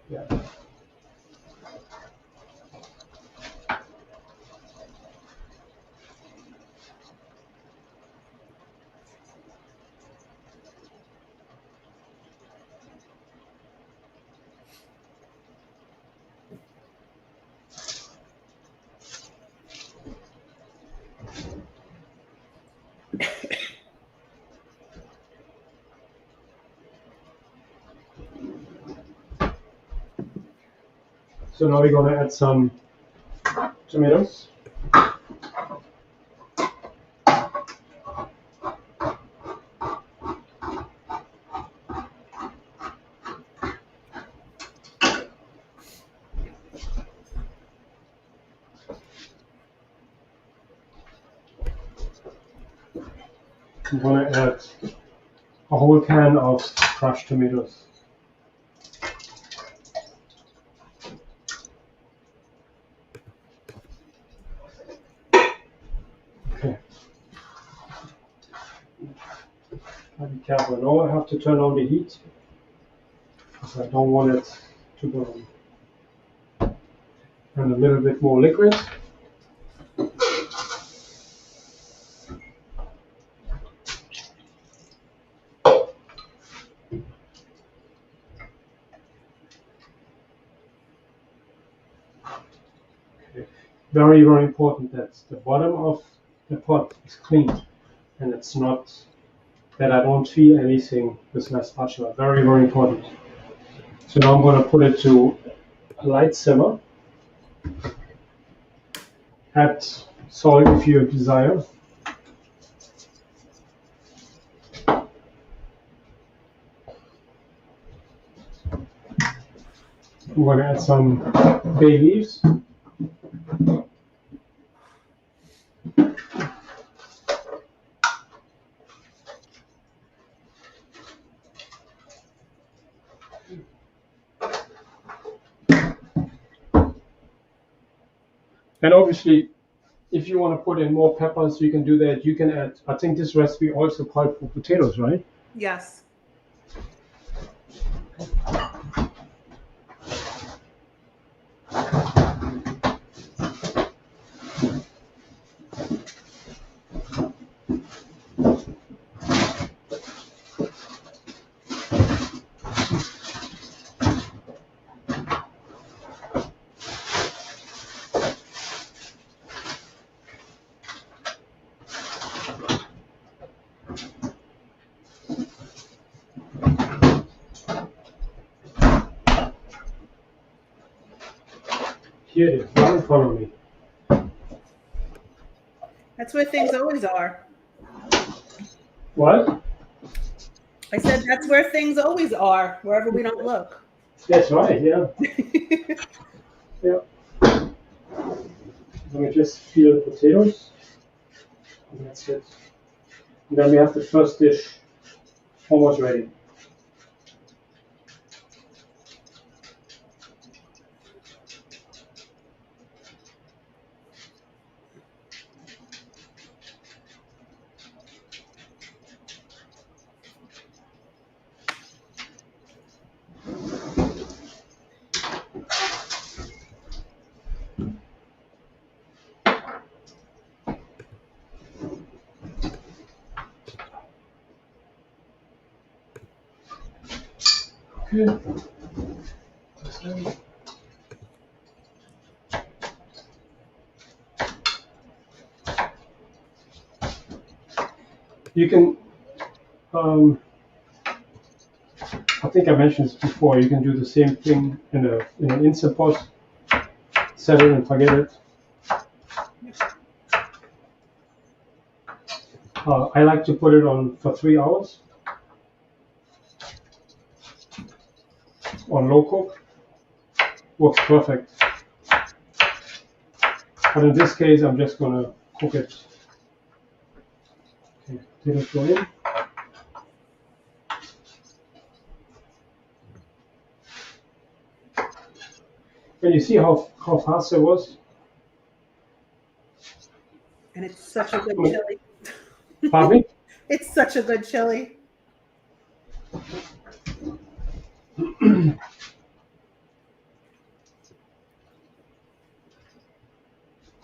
Yeah. So now we're going to add some tomatoes. I'm going to add a whole can of crushed tomatoes. Okay. Be careful. Now I have to turn on the heat because I don't want it to burn. And a little bit more liquid. Very, very important that the bottom of the pot is clean and it's not that I don't feel anything with my spatula. Very, very important. So now I'm going to put it to a light simmer. Add salt if you desire. I'm going to add some bay leaves. And obviously, if you want to put in more peppers, you can do that. You can add, I think this recipe also called for potatoes, right? Yes. Here it is, right in front of me. That's where things always are. What? I said that's where things always are, wherever we don't look. That's right, yeah. Yeah. Let me just peel the potatoes. And that's it. And then we have the first dish almost ready. Okay. You can, I think I mentioned this before, you can do the same thing in an Instant Pot, set it and forget it. I like to put it on for 3 hours on low cook. Works perfect. But in this case, I'm just going to cook it. Okay, potatoes go in. And you see how fast it was? And it's such a good chili. Pardon me? It's such a good chili.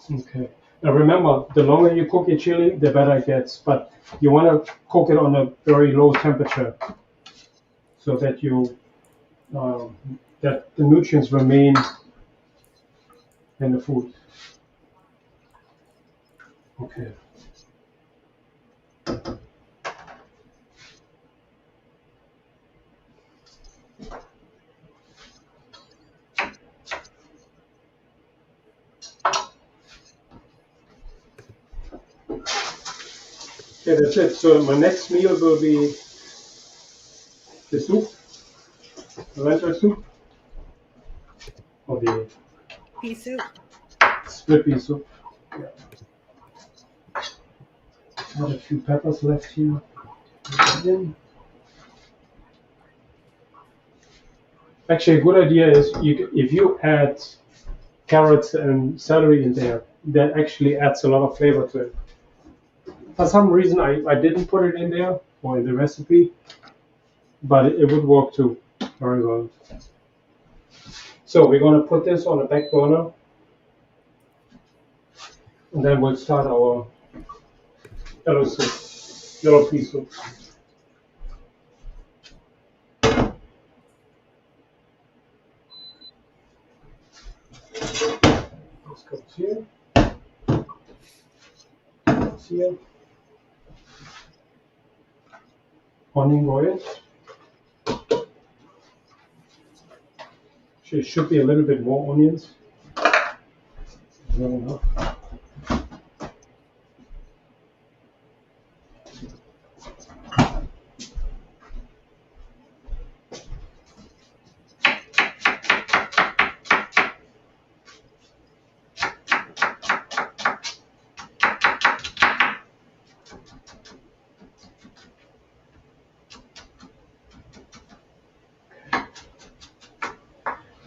Okay. Now remember, the longer you cook your chili, the better it gets. But you want to cook it on a very low temperature, so that that the nutrients remain in the food. Okay. Okay, that's it. So my next meal will be the soup, the lentil soup, or the Pea soup. split pea soup. Yeah. I have a few peppers left here. Actually, a good idea is if you add carrots and celery in there, that actually adds a lot of flavor to it. For some reason, I didn't put it in there or in the recipe, but it would work too very well. So we're going to put this on a back burner, and then we'll start our yellow soup, yellow pea soup. This goes here. Goes here. Onion oil. It should be a little bit more onions. Not enough.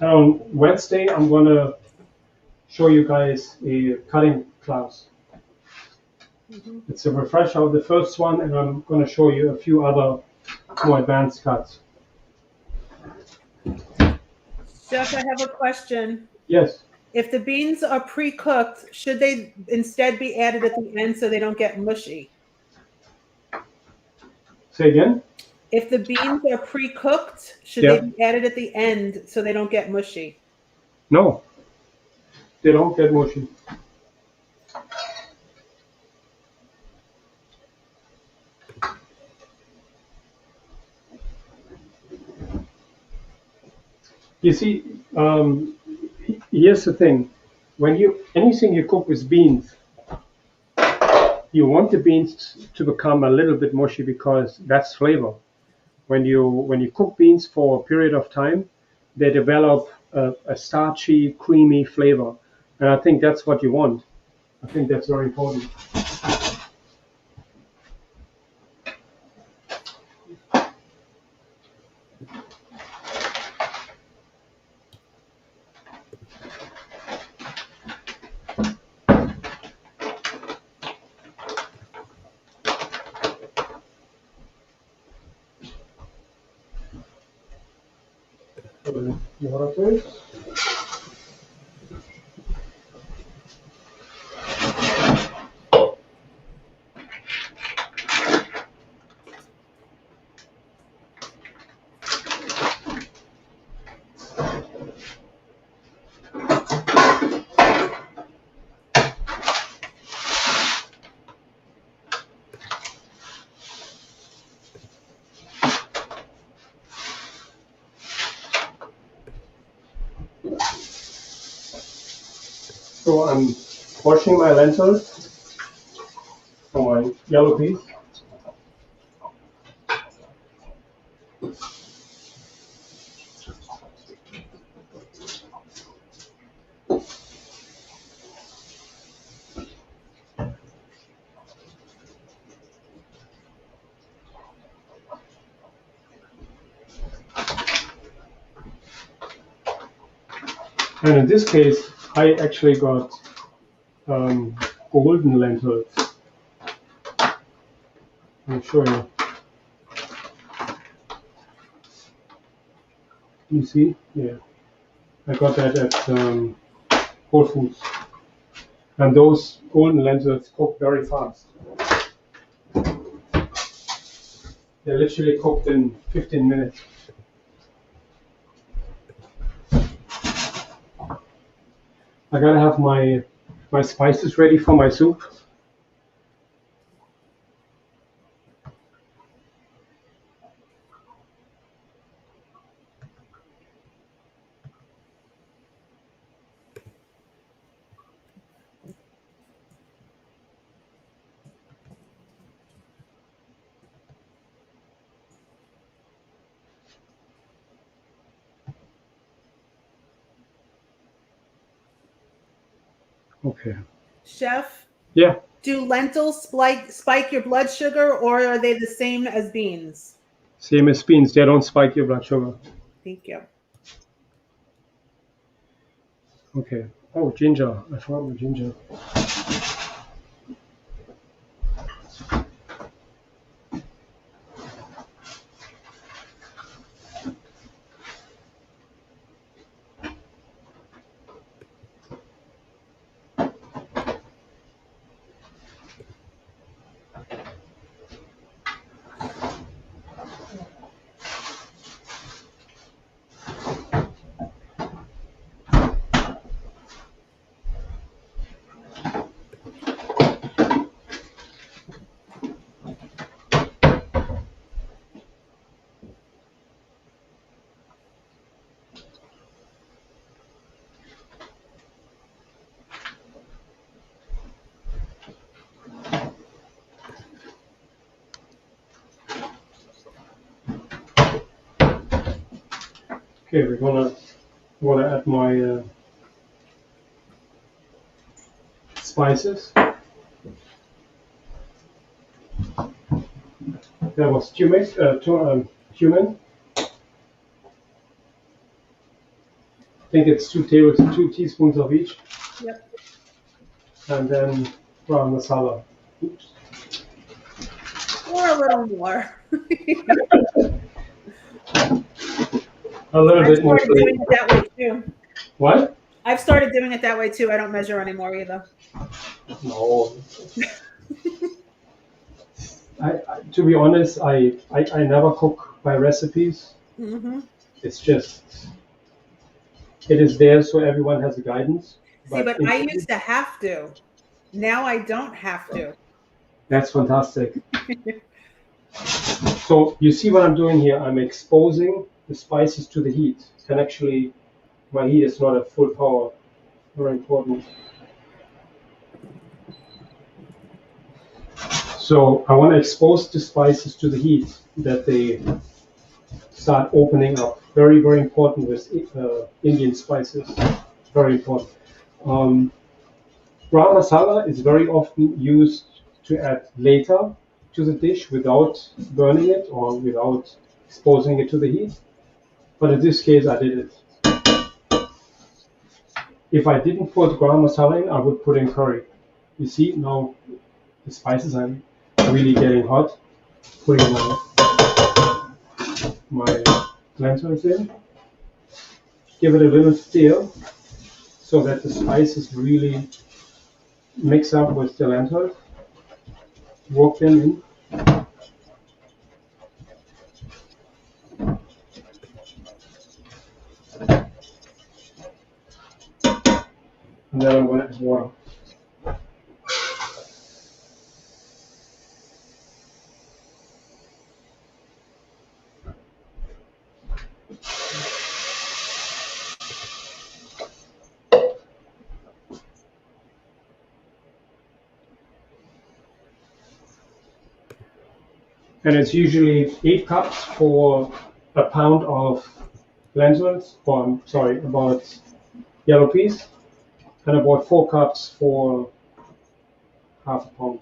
On Wednesday, I'm going to show you guys a cutting class. Mm-hmm. It's a refresher of the first one, and I'm going to show you a few other more advanced cuts. Jeff, I have a question. Yes. If the beans are pre-cooked, should they instead be added at the end so they don't get mushy? Say again? If the beans are pre-cooked, should they be added at the end so they don't get mushy? No, they don't get mushy. You see, here's the thing: when anything you cook with beans, you want the beans to become a little bit mushy because that's flavor. When you cook beans for a period of time, they develop a starchy, creamy flavor, and I think that's what you want. I think that's very important. So I'm washing my lentils for my yellow peas. And in this case, I actually got golden lentils. I'll show you. You see? Yeah. I got that at Whole Foods. And those golden lentils cook very fast. They're literally cooked in 15 minutes. I gotta have my spices ready for my soup. Okay. Chef, Yeah. do lentils spike your blood sugar, or are they the same as beans? Same as beans. They don't spike your blood sugar. Thank you. Okay. Oh, ginger. I forgot my ginger. Okay, we're gonna add my spices. That was cumin. I think it's 2 teaspoons of each. Yep. And then garam masala. Oops. Or a little more. A little I've bit more. started doing it that way too. What? I've started doing it that way too. I don't measure anymore either. No. To be honest, I never cook by recipes. Mm-hmm. It's just, it is there so everyone has a guidance. See, but I used to have to. Now I don't have to. That's fantastic. So you see what I'm doing here? I'm exposing the spices to the heat. And actually, my heat is not at full power. Very important. So I want to expose the spices to the heat that they start opening up. Very, very important with Indian spices. Very important. Garam masala is very often used to add later to the dish without burning it or without exposing it to the heat. But in this case, I did it. If I didn't put garam masala in, I would put in curry. You see, now the spices are really getting hot. Putting my lentils in. Give it a little stir so that the spices really mix up with the lentils. Work them in. And then I'm going to add water. And it's usually 8 cups for a pound of lentils, or sorry, about yellow peas, and about 4 cups for half a pound.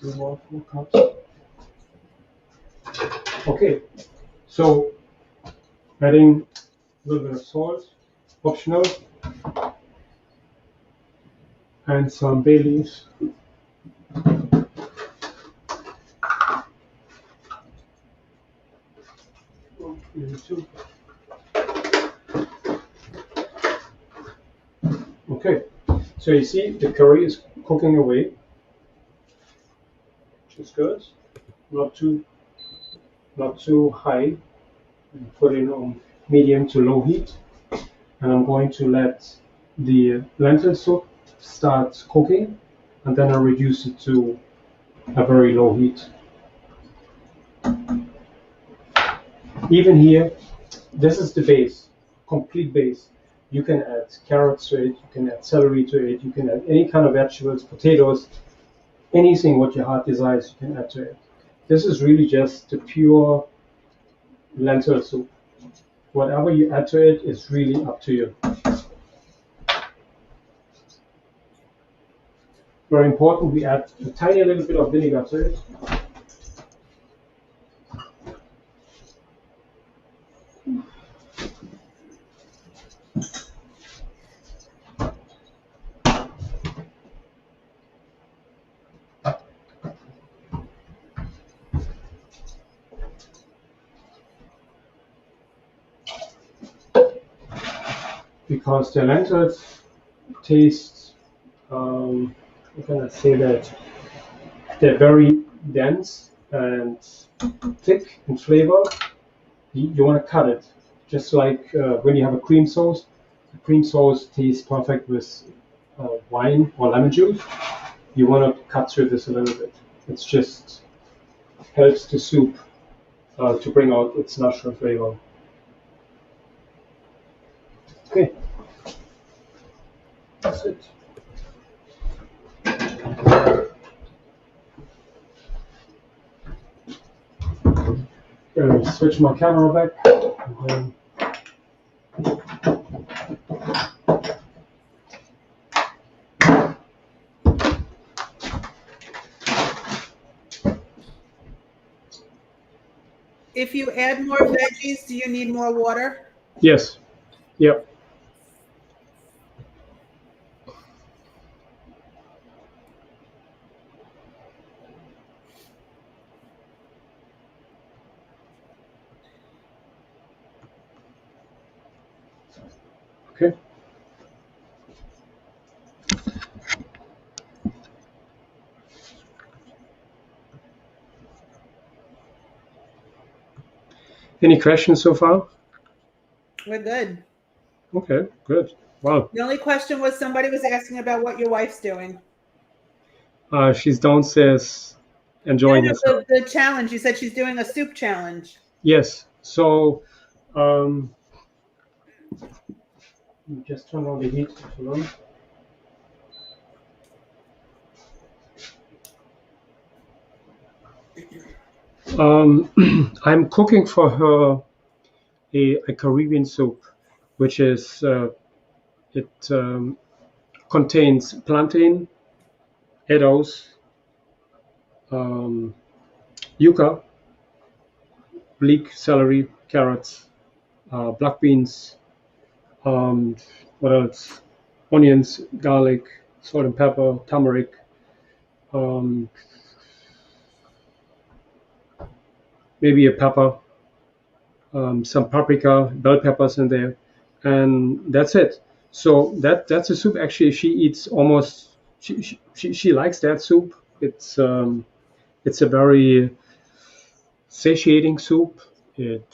About 4 cups. Okay, so adding a little bit of salt, optional. and some bay leaves. Okay, so you see the curry is cooking away, which is good. Not too high. Put it on medium to low heat, and I'm going to let the lentil soup start cooking, and then I'll reduce it to a very low heat. Even here, this is the base, complete base. You can add carrots to it, you can add celery to it, you can add any kind of vegetables, potatoes, anything what your heart desires, you can add to it. This is really just the pure lentil soup. Whatever you add to it is really up to you. Very important, we add a tiny little bit of vinegar to it. Because the lentils taste, how can I say that? They're very dense and thick in flavor. You want to cut it, just like when you have a cream sauce. The cream sauce tastes perfect with wine or lemon juice. You want to cut through this a little bit. It just helps the soup to bring out its natural flavor. Okay, that's it. Switch my camera back. And If you add more veggies, do you need more water? yes. Yep. Okay. Any questions so far? We're good. Okay, good. Wow. The only question was somebody was asking about what your wife's doing. She's downstairs enjoying herself. The challenge. You said she's doing a soup challenge. Yes. So, just turn on the heat. I'm cooking for her a Caribbean soup, which is it contains plantain, edos, yuca, leek, celery, carrots, black beans, what else? Onions, garlic, salt and pepper, turmeric, maybe a pepper, some paprika, bell peppers in there, and that's it. So that's a soup. Actually, she eats almost. She likes that soup. It's a very satiating soup. It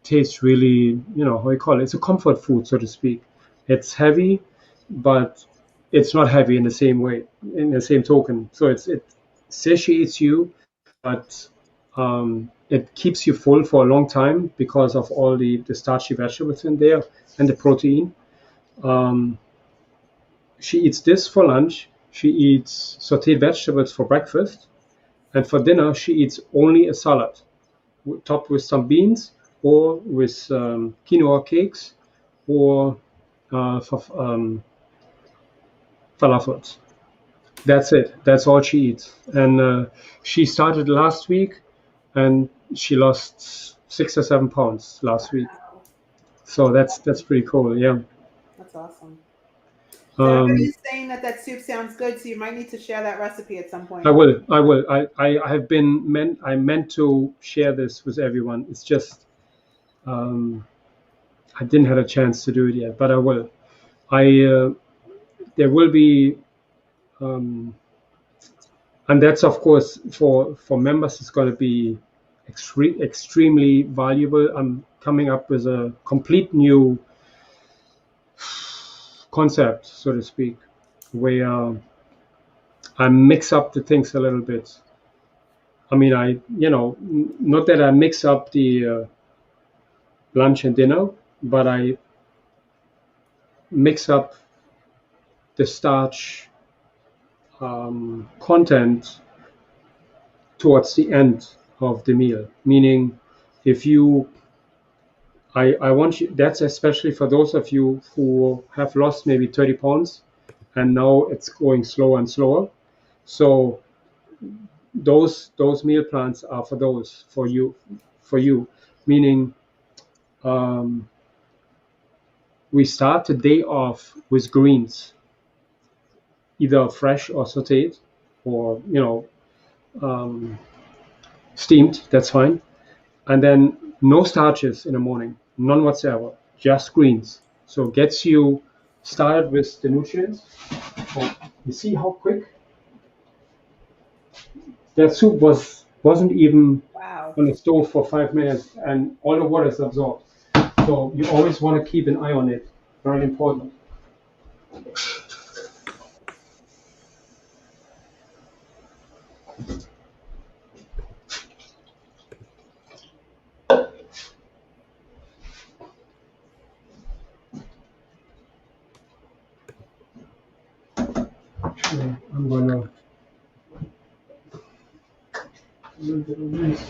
tastes really, how you call it. It's a comfort food, so to speak. It's heavy, but it's not heavy in the same way, in the same token. So it satiates you, but it keeps you full for a long time because of all the starchy vegetables in there and the protein. She eats this for lunch. She eats sauteed vegetables for breakfast. And for dinner, she eats only a salad, topped with some beans or with quinoa cakes or falafels. That's it. That's all she eats. And she started last week, and she lost 6 or 7 pounds last week. Wow. So that's pretty cool. Yeah. That's awesome. So everybody's saying that soup sounds good, so you might need to share that recipe at some point. I will. I have been meant to share this with everyone. It's just I didn't have a chance to do it yet, but I will. There will be, and that's of course for members. It's going to be extremely valuable. I'm coming up with a complete new concept, so to speak, where I mix up the things a little bit. I mean, not that I mix up the lunch and dinner, but I mix up the starch content towards the end of the meal. Meaning, if you, I want you, that's especially for those of you who have lost maybe 30 pounds and now it's going slower and slower. So those meal plans are for you, meaning we start the day off with greens, either fresh or sautéed, or steamed. That's fine. And then no starches in the morning, none whatsoever, just greens. So it gets you started with the nutrients. Oh, you see how quick that soup wasn't even on the stove for 5 minutes, and all the water is absorbed. So you always want to keep an eye on it. Very important. I'm gonna a little bit of this.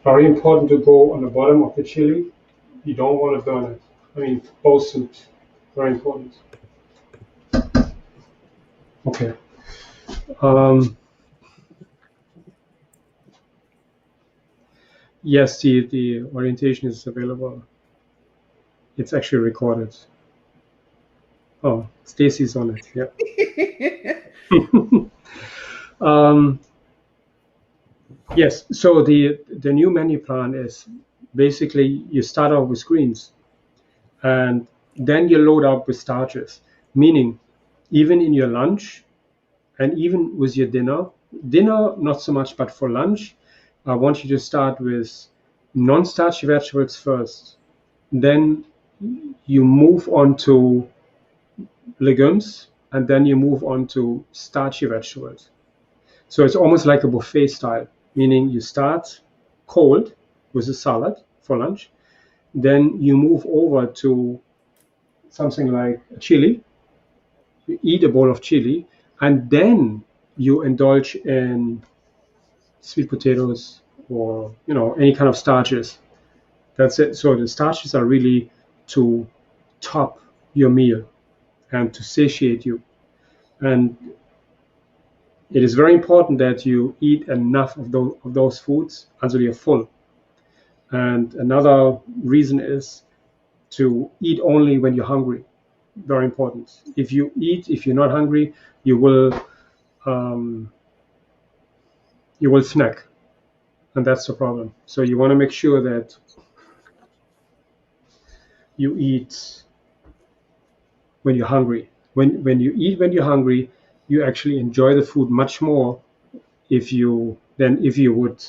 Very important to go on the bottom of the chili. You don't want to burn it. I mean, both soups. Very important. Okay. Yes, the orientation is available. It's actually recorded. Oh, Stacy's on it. Yeah. Yes. So the new menu plan is basically you start off with greens, and then you load up with starches. Meaning, even in your lunch, and even with your dinner not so much, but for lunch, I want you to start with non-starchy vegetables first. Then you move on to legumes, and then you move on to starchy vegetables. So it's almost like a buffet style, meaning you start cold with a salad for lunch, then you move over to something like a chili, you eat a bowl of chili, and then you indulge in sweet potatoes or any kind of starches. That's it. So the starches are really to top your meal and to satiate you. And it is very important that you eat enough of those foods until you're full. And another reason is to eat only when you're hungry. Very important. If you're not hungry, you will snack, and that's the problem. So you want to make sure that you eat when you're hungry. When you eat when you're hungry, you actually enjoy the food much more if you would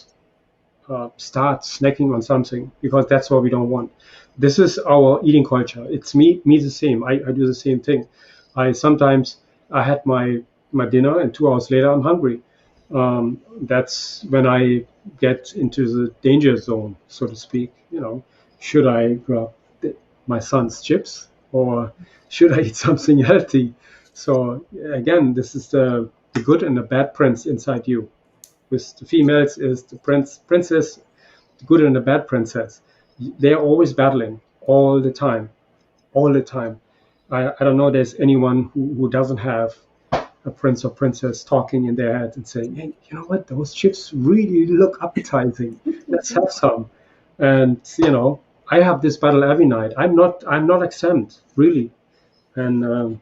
start snacking on something, because that's what we don't want. This is our eating culture. It's me the same. I do the same thing. I had my dinner, and 2 hours later I'm hungry. That's when I get into the danger zone, so to speak. Should I grab my son's chips, or should I eat something healthy? So again, this is the good and the bad prince inside you. With the females is the princess, the good and the bad princess. They're always battling all the time. I don't know there's anyone who doesn't have a prince or princess talking in their head and saying, hey, you know what, those chips really look appetizing. Let's have some. And I have this battle every night. I'm not exempt, really. And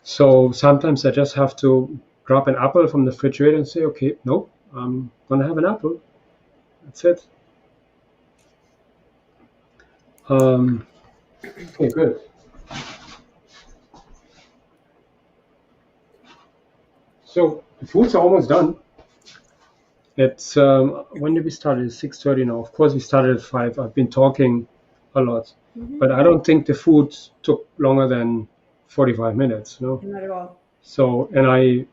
so sometimes I just have to grab an apple from the refrigerator and say, okay, no, I'm gonna have an apple. That's it. Okay, good. So the foods are almost done. It's when did we start? It's 6:30 now. Of course, we started at 5. I've been talking a lot, but I don't think the food took longer than 45 minutes. No, Not at all. So, and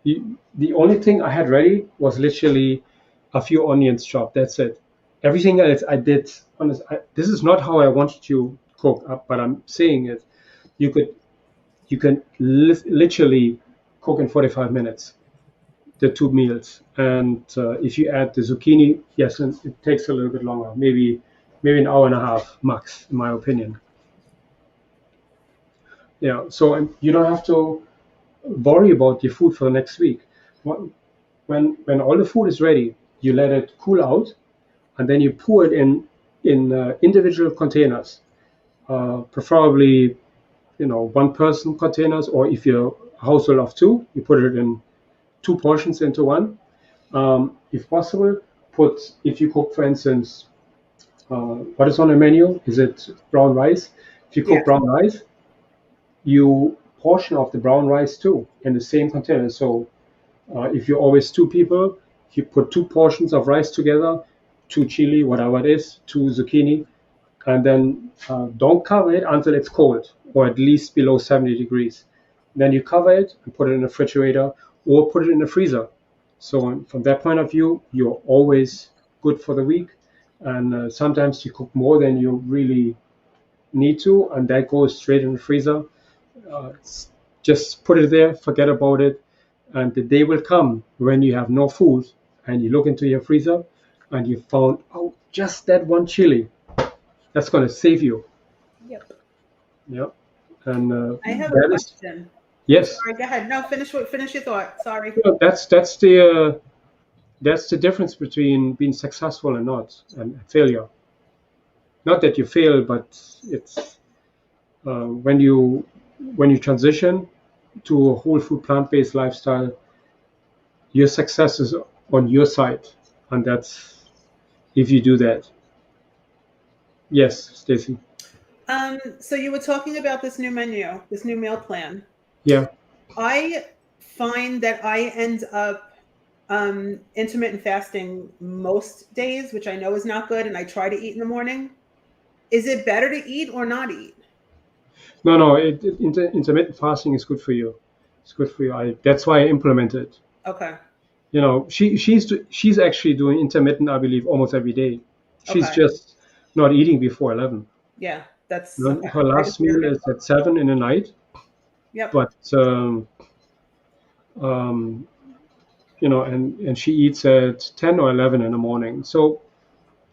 the only thing I had ready was literally a few onions chopped. That's it. Everything else I did. This is not how I wanted to cook up, but I'm saying it. You can literally cook in 45 minutes the 2 meals, and if you add the zucchini, yes, and it takes a little bit longer, maybe an hour and a half max, in my opinion. Yeah, so you don't have to worry about your food for the next week. When all the food is ready, you let it cool out, and then you pour it in individual containers, preferably 1-person containers, or if you're a household of 2, you put it in 2 portions into one. If possible, if you cook, for instance, what is on the menu? Is it brown rice? If you cook brown rice, you portion of the brown rice too in the same container. So if you're always 2 people, you put 2 portions of rice together, 2 chili, whatever it is, 2 zucchini, and then don't cover it until it's cold, or at least below 70 degrees. Then you cover it and put it in the refrigerator or put it in the freezer. So from that point of view, you're always good for the week. And sometimes you cook more than you really need to, and that goes straight in the freezer. Just put it there, forget about it, and the day will come when you have no food and you look into your freezer and you found just that one chili. That's going to save you. Yep. Yep. And I have a question. Yes. Sorry, go ahead. No, finish your thought. Sorry. That's the difference between being successful and not, and failure. Not that you fail, but it's when you transition to a whole food plant-based lifestyle, your success is on your side, and that's if you do that. Yes, Stacy. So you were talking about this new menu, this new meal plan. Yeah. I find that I end up intermittent fasting most days, which I know is not good, and I try to eat in the morning. Is it better to eat or not eat? No. Intermittent fasting is good for you. It's good for you. That's why I implement it. Okay. She's actually doing intermittent, I believe, almost every day. She's just not eating before 11. Yeah, that's her last meal is at 7 in the night. Yep. But and she eats at 10 or 11 in the morning. So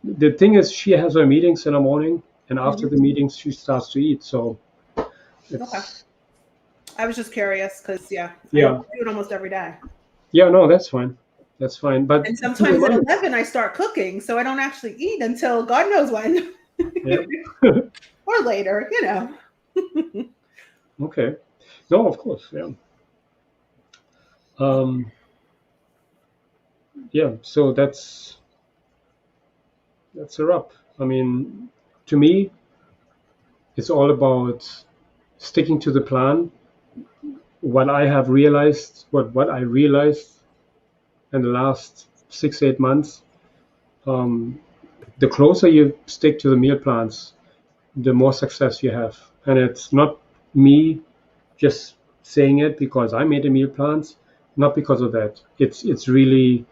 the thing is, she has her meetings in the morning, and after the meetings, she starts to eat. So it's, I was just curious because I do it almost every day. Yeah, no, that's fine. That's fine. But and sometimes at 11 I start cooking, so I don't actually eat until God knows when. Or later, Okay. No, of course, yeah. So that's a wrap. I mean, to me, it's all about sticking to the plan. What I realized in the last 6-8 months, the closer you stick to the meal plans, the more success you have. And it's not me just saying it because I made the meal plans, not because of that. It's really,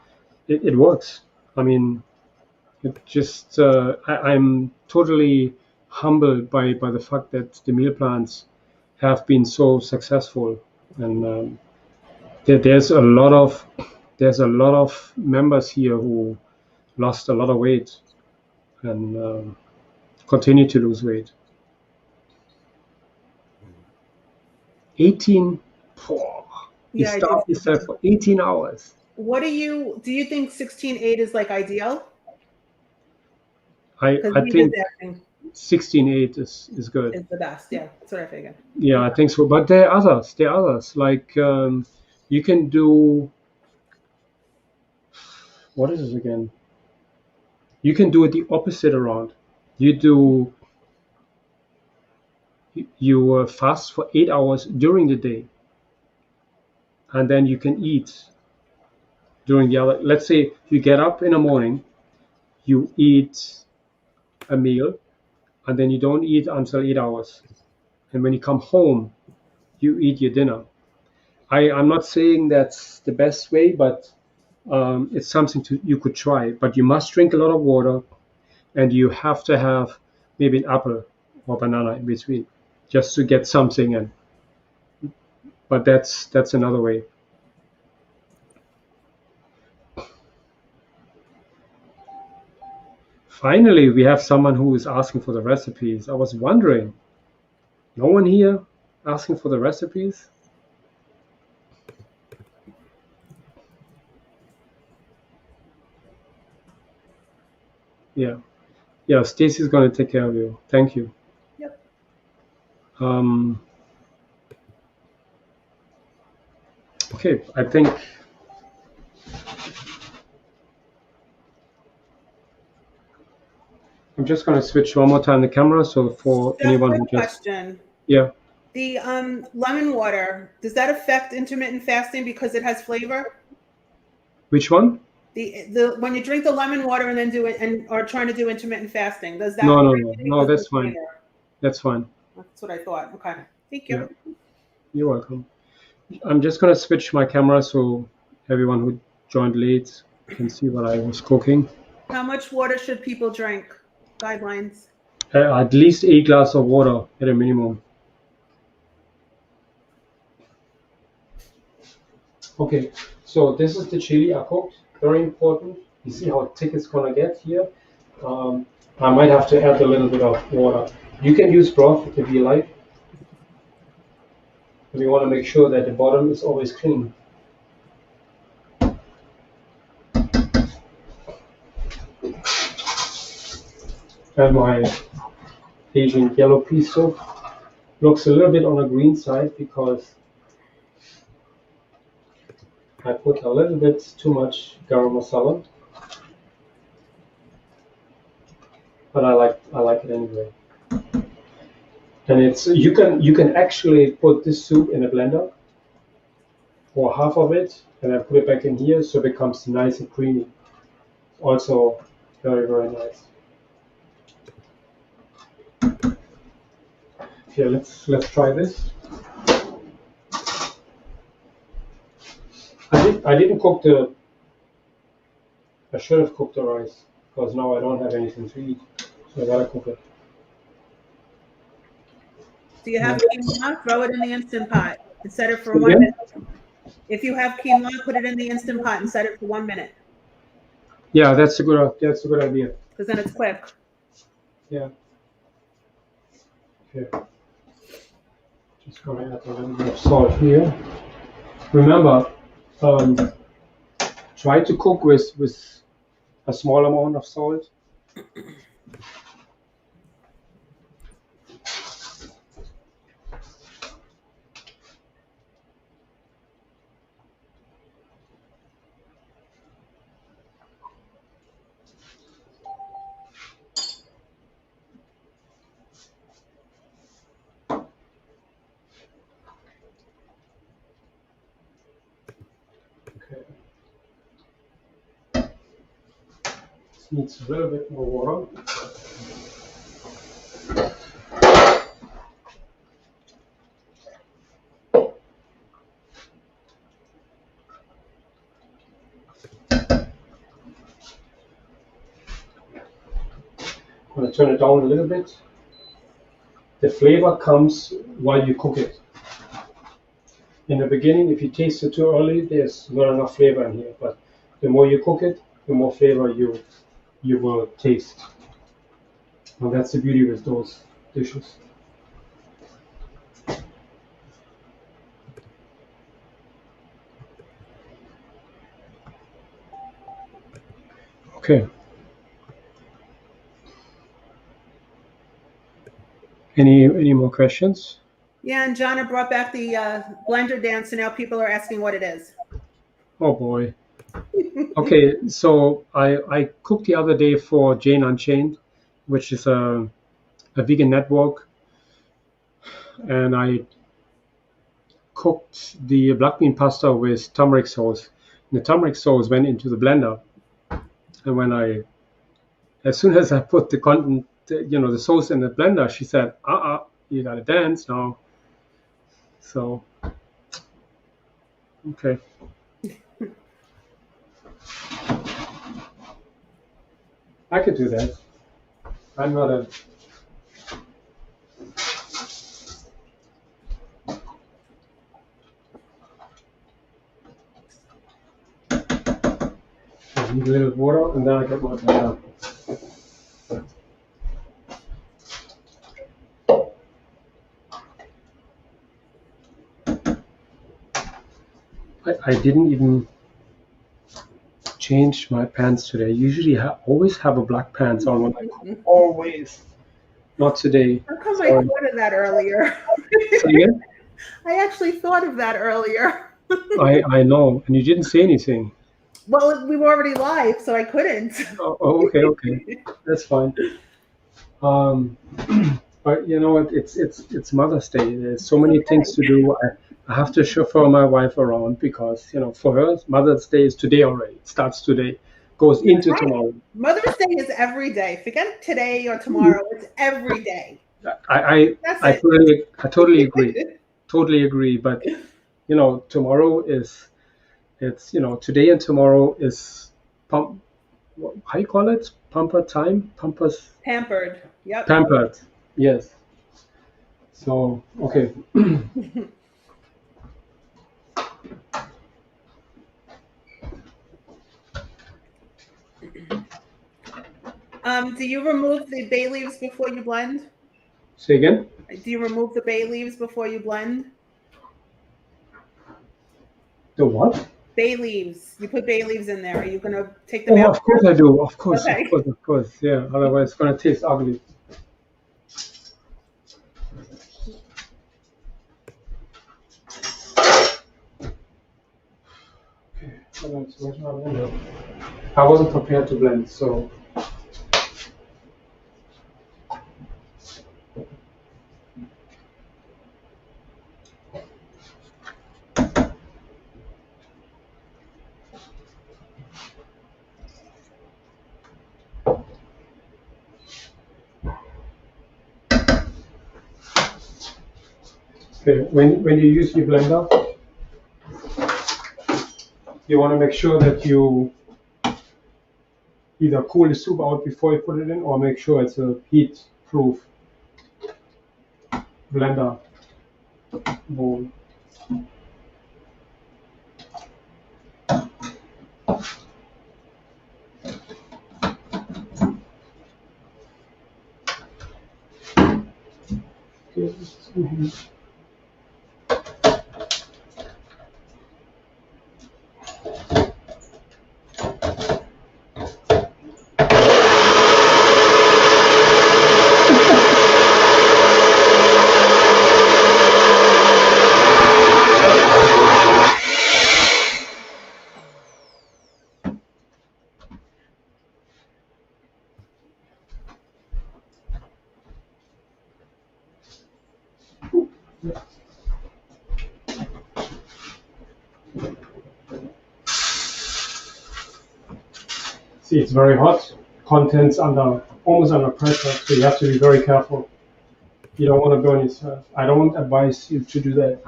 it works. I mean, it just, I'm totally humbled by the fact that the meal plans have been so successful. And there's a lot of members here who lost a lot of weight and continue to lose weight. 18. You Yeah, I starve do. yourself for 18 hours. What do you think 16:8 is like ideal? Because I we just think asking 16:8 is good. is the best. Yeah, that's what I figured. Yeah, I think so. But there are others. There are others. Like you can do, what is it again? You can do it the opposite around. You do you fast for 8 hours during the day, and then you can eat during the other. Let's say you get up in the morning, you eat a meal, and then you don't eat until 8 hours. And when you come home, you eat your dinner. I'm not saying that's the best way, but it's something you could try. But you must drink a lot of water, and you have to have maybe an apple or banana in between, just to get something in. But that's another way. Finally, we have someone who is asking for the recipes. I was wondering, no one here asking for the recipes? Yeah. Yeah, Stacy's going to take care of you. Thank you. Yep. Okay, I think I'm just going to switch one more time the camera. So for anyone who just, question. yeah. The lemon water, does that affect intermittent fasting because it has flavor? Which one? The when you drink the lemon water and then do it and are trying to do intermittent fasting, does that No, that's fine. flavor? That's fine. That's what I thought. Okay. Thank Yeah, you. you're welcome. I'm just going to switch my camera so everyone who joined late can see what I was cooking. How much water should people drink? Guidelines. At least 8 glasses of water at a minimum. Okay, so this is the chili I cooked. Very important. You see how thick it's gonna get here. I might have to add a little bit of water. You can use broth if you like. But you want to make sure that the bottom is always clean. And my Asian yellow pea soup looks a little bit on the green side because I put a little bit too much garam masala, but I like it anyway. And it's you can actually put this soup in a blender or half of it, and then put it back in here so it becomes nice and creamy. Also, very nice. Here, let's try this. I didn't cook the. I should have cooked the rice because now I don't have anything to eat, so I gotta cook it. Do you have quinoa? Throw it in the Instant Pot and set it for 1 minute. If you have quinoa, put it in the Instant Pot and set it for 1 minute. Yeah, that's a good idea. Because then it's quick. Yeah. Okay. Just gonna add a little bit of salt here. Remember, try to cook with a small amount of salt. Needs a little bit more water. I'm going to turn it down a little bit. The flavor comes while you cook it. In the beginning, if you taste it too early, there's not enough flavor in here. But the more you cook it, the more flavor you will taste. And that's the beauty with those dishes. Okay. Any more questions? Yeah, and Jonna brought back the blender dance, and now people are asking what it is. Oh boy. Okay, so I cooked the other day for Jane Unchained, which is a vegan network, and I cooked the black bean pasta with turmeric sauce. And the turmeric sauce went into the blender, and as soon as I put the content, the sauce in the blender, she said, you gotta dance now." So, okay. I could do that. I'm not a. I need a little water, and then I get my blender. I didn't even change my pants today. Usually, always have a black pants on when I cook. Always. Not today. How come Sorry. I thought of that earlier? Say again? I actually thought of that earlier. I know, and you didn't say anything. Well, we were already live, so I couldn't. Oh, okay, that's fine. But it's Mother's Day. There's so many things to do. I have to chauffeur my wife around because for her Mother's Day is today already. It starts today, goes into tomorrow. Mother's Day is every day. Forget today or tomorrow. It's every day. I totally agree. Totally agree. But tomorrow is today and tomorrow is how you call it? Pamper time? Pampered. Yep. Pampered. Yes. So okay. Do you remove the bay leaves before you blend? Say again? Do you remove the bay leaves before you blend? The what? Bay leaves. You put bay leaves in there. Are you going to take them out? Oh, of course I do. Of course, okay. of course. Yeah. Otherwise, it's going to taste ugly. Okay. I wasn't prepared to blend, so. Okay, when you use your blender, you want to make sure that you either cool the soup out before you put it in, or make sure it's a heat-proof blender bowl. Okay. See, it's very hot. Contents almost under pressure, so you have to be very careful. You don't want to burn yourself. I don't advise you to do that.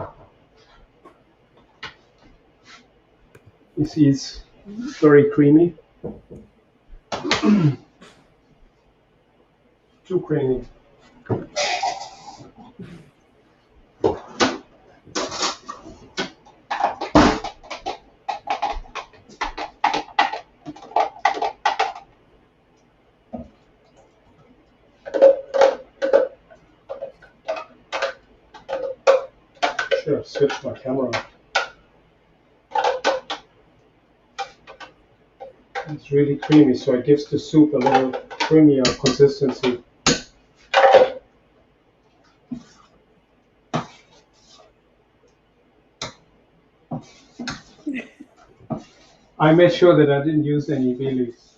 You see, it's very creamy. Too creamy. Should have switched my camera. It's really creamy, so it gives the soup a little creamier consistency. I made sure that I didn't use any bay leaves.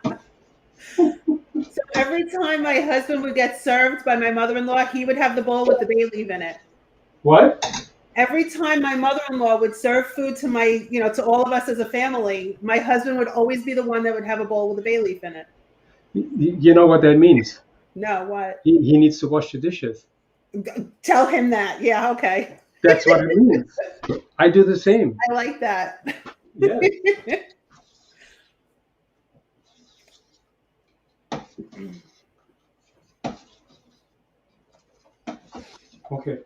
So every time my husband would get served by my mother-in-law, he would have the bowl with the bay leaf in it. What? Every time my mother-in-law would serve food to to all of us as a family, my husband would always be the one that would have a bowl with a bay leaf in it. You know what that means? No, what? He needs to wash the dishes. Tell him that. Yeah, okay. That's what it means. I do the same. I like that. Yeah. Okay.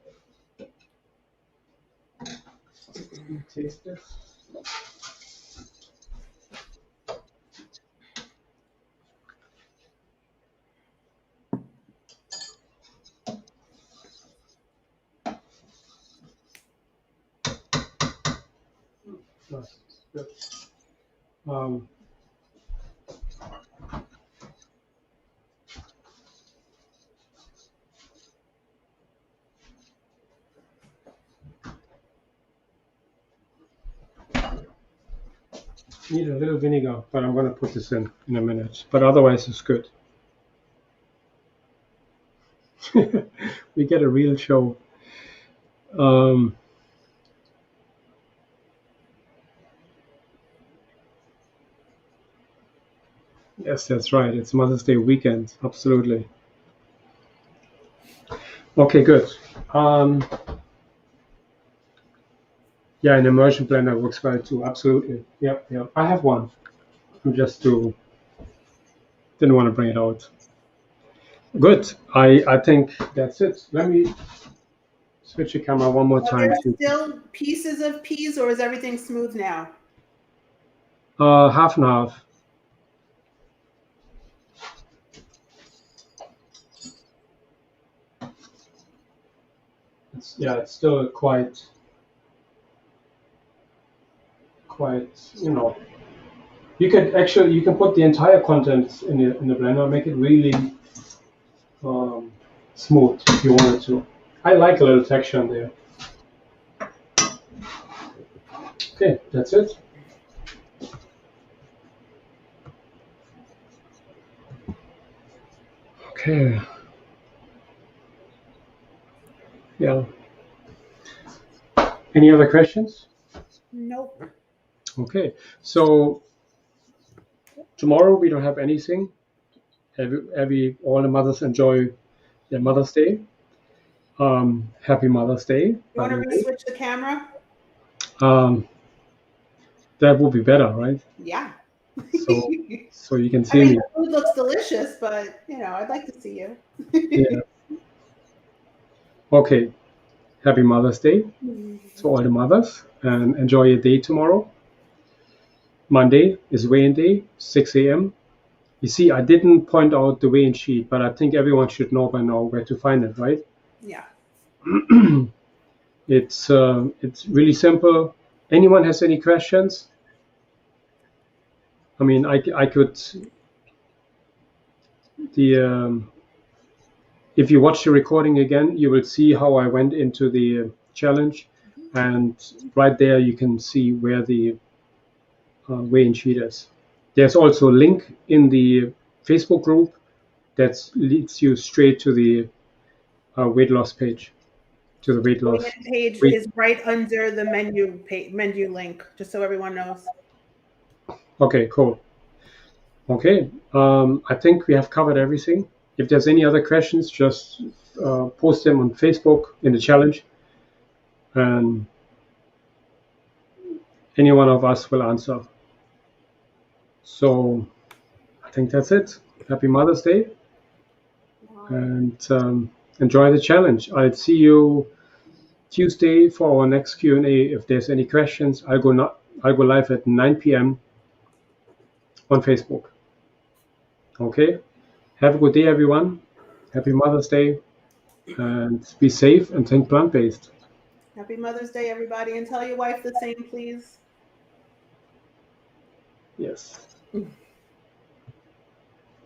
Let me taste this. Nice. Good. Need a little vinegar, but I'm going to put this in a minute. But otherwise, it's good. We get a real show. Yes, that's right. It's Mother's Day weekend. Absolutely. Okay, good. Yeah, an immersion blender works well too. Absolutely. Yep. I have one. I'm just didn't want to bring it out. Good. I think that's it. Let me switch the camera one more time. Are there still pieces of peas, or is everything smooth now? Half and half. It's still quite, you can put the entire contents in the blender, make it really smooth if you wanted to. I like a little texture in there. Okay, that's it. Okay. Yeah. Any other questions? Nope. Okay, so tomorrow we don't have anything. All the mothers enjoy their Mother's Day. Happy Mother's Day. You want to re-switch the camera? That would be better, right? Yeah. So you can see me. The food looks delicious, but I'd like to see you. Yeah. Okay. Happy Mother's Day to all the mothers, and enjoy your day tomorrow. Monday is weigh-in day, 6 a.m. You see, I didn't point out the weigh-in sheet, but I think everyone should know by now where to find it, right? Yeah. It's really simple. Anyone has any questions? I mean, I could. If you watch the recording again, you will see how I went into the challenge, and right there you can see where the weigh-in sheet is. There's also a link in the Facebook group that leads you straight to the weight loss page. To the weight loss page is right under the menu link, just so everyone knows. Okay, cool. Okay, I think we have covered everything. If there's any other questions, just post them on Facebook in the challenge, and any one of us will answer. So I think that's it. Happy Mother's Day, and enjoy the challenge. I'll see you Tuesday for our next Q&A. If there's any questions, I'll go live at 9 p.m. on Facebook. Okay, have a good day, everyone. Happy Mother's Day, and be safe and think plant-based. Happy Mother's Day, everybody, and tell your wife the same, please. Yes.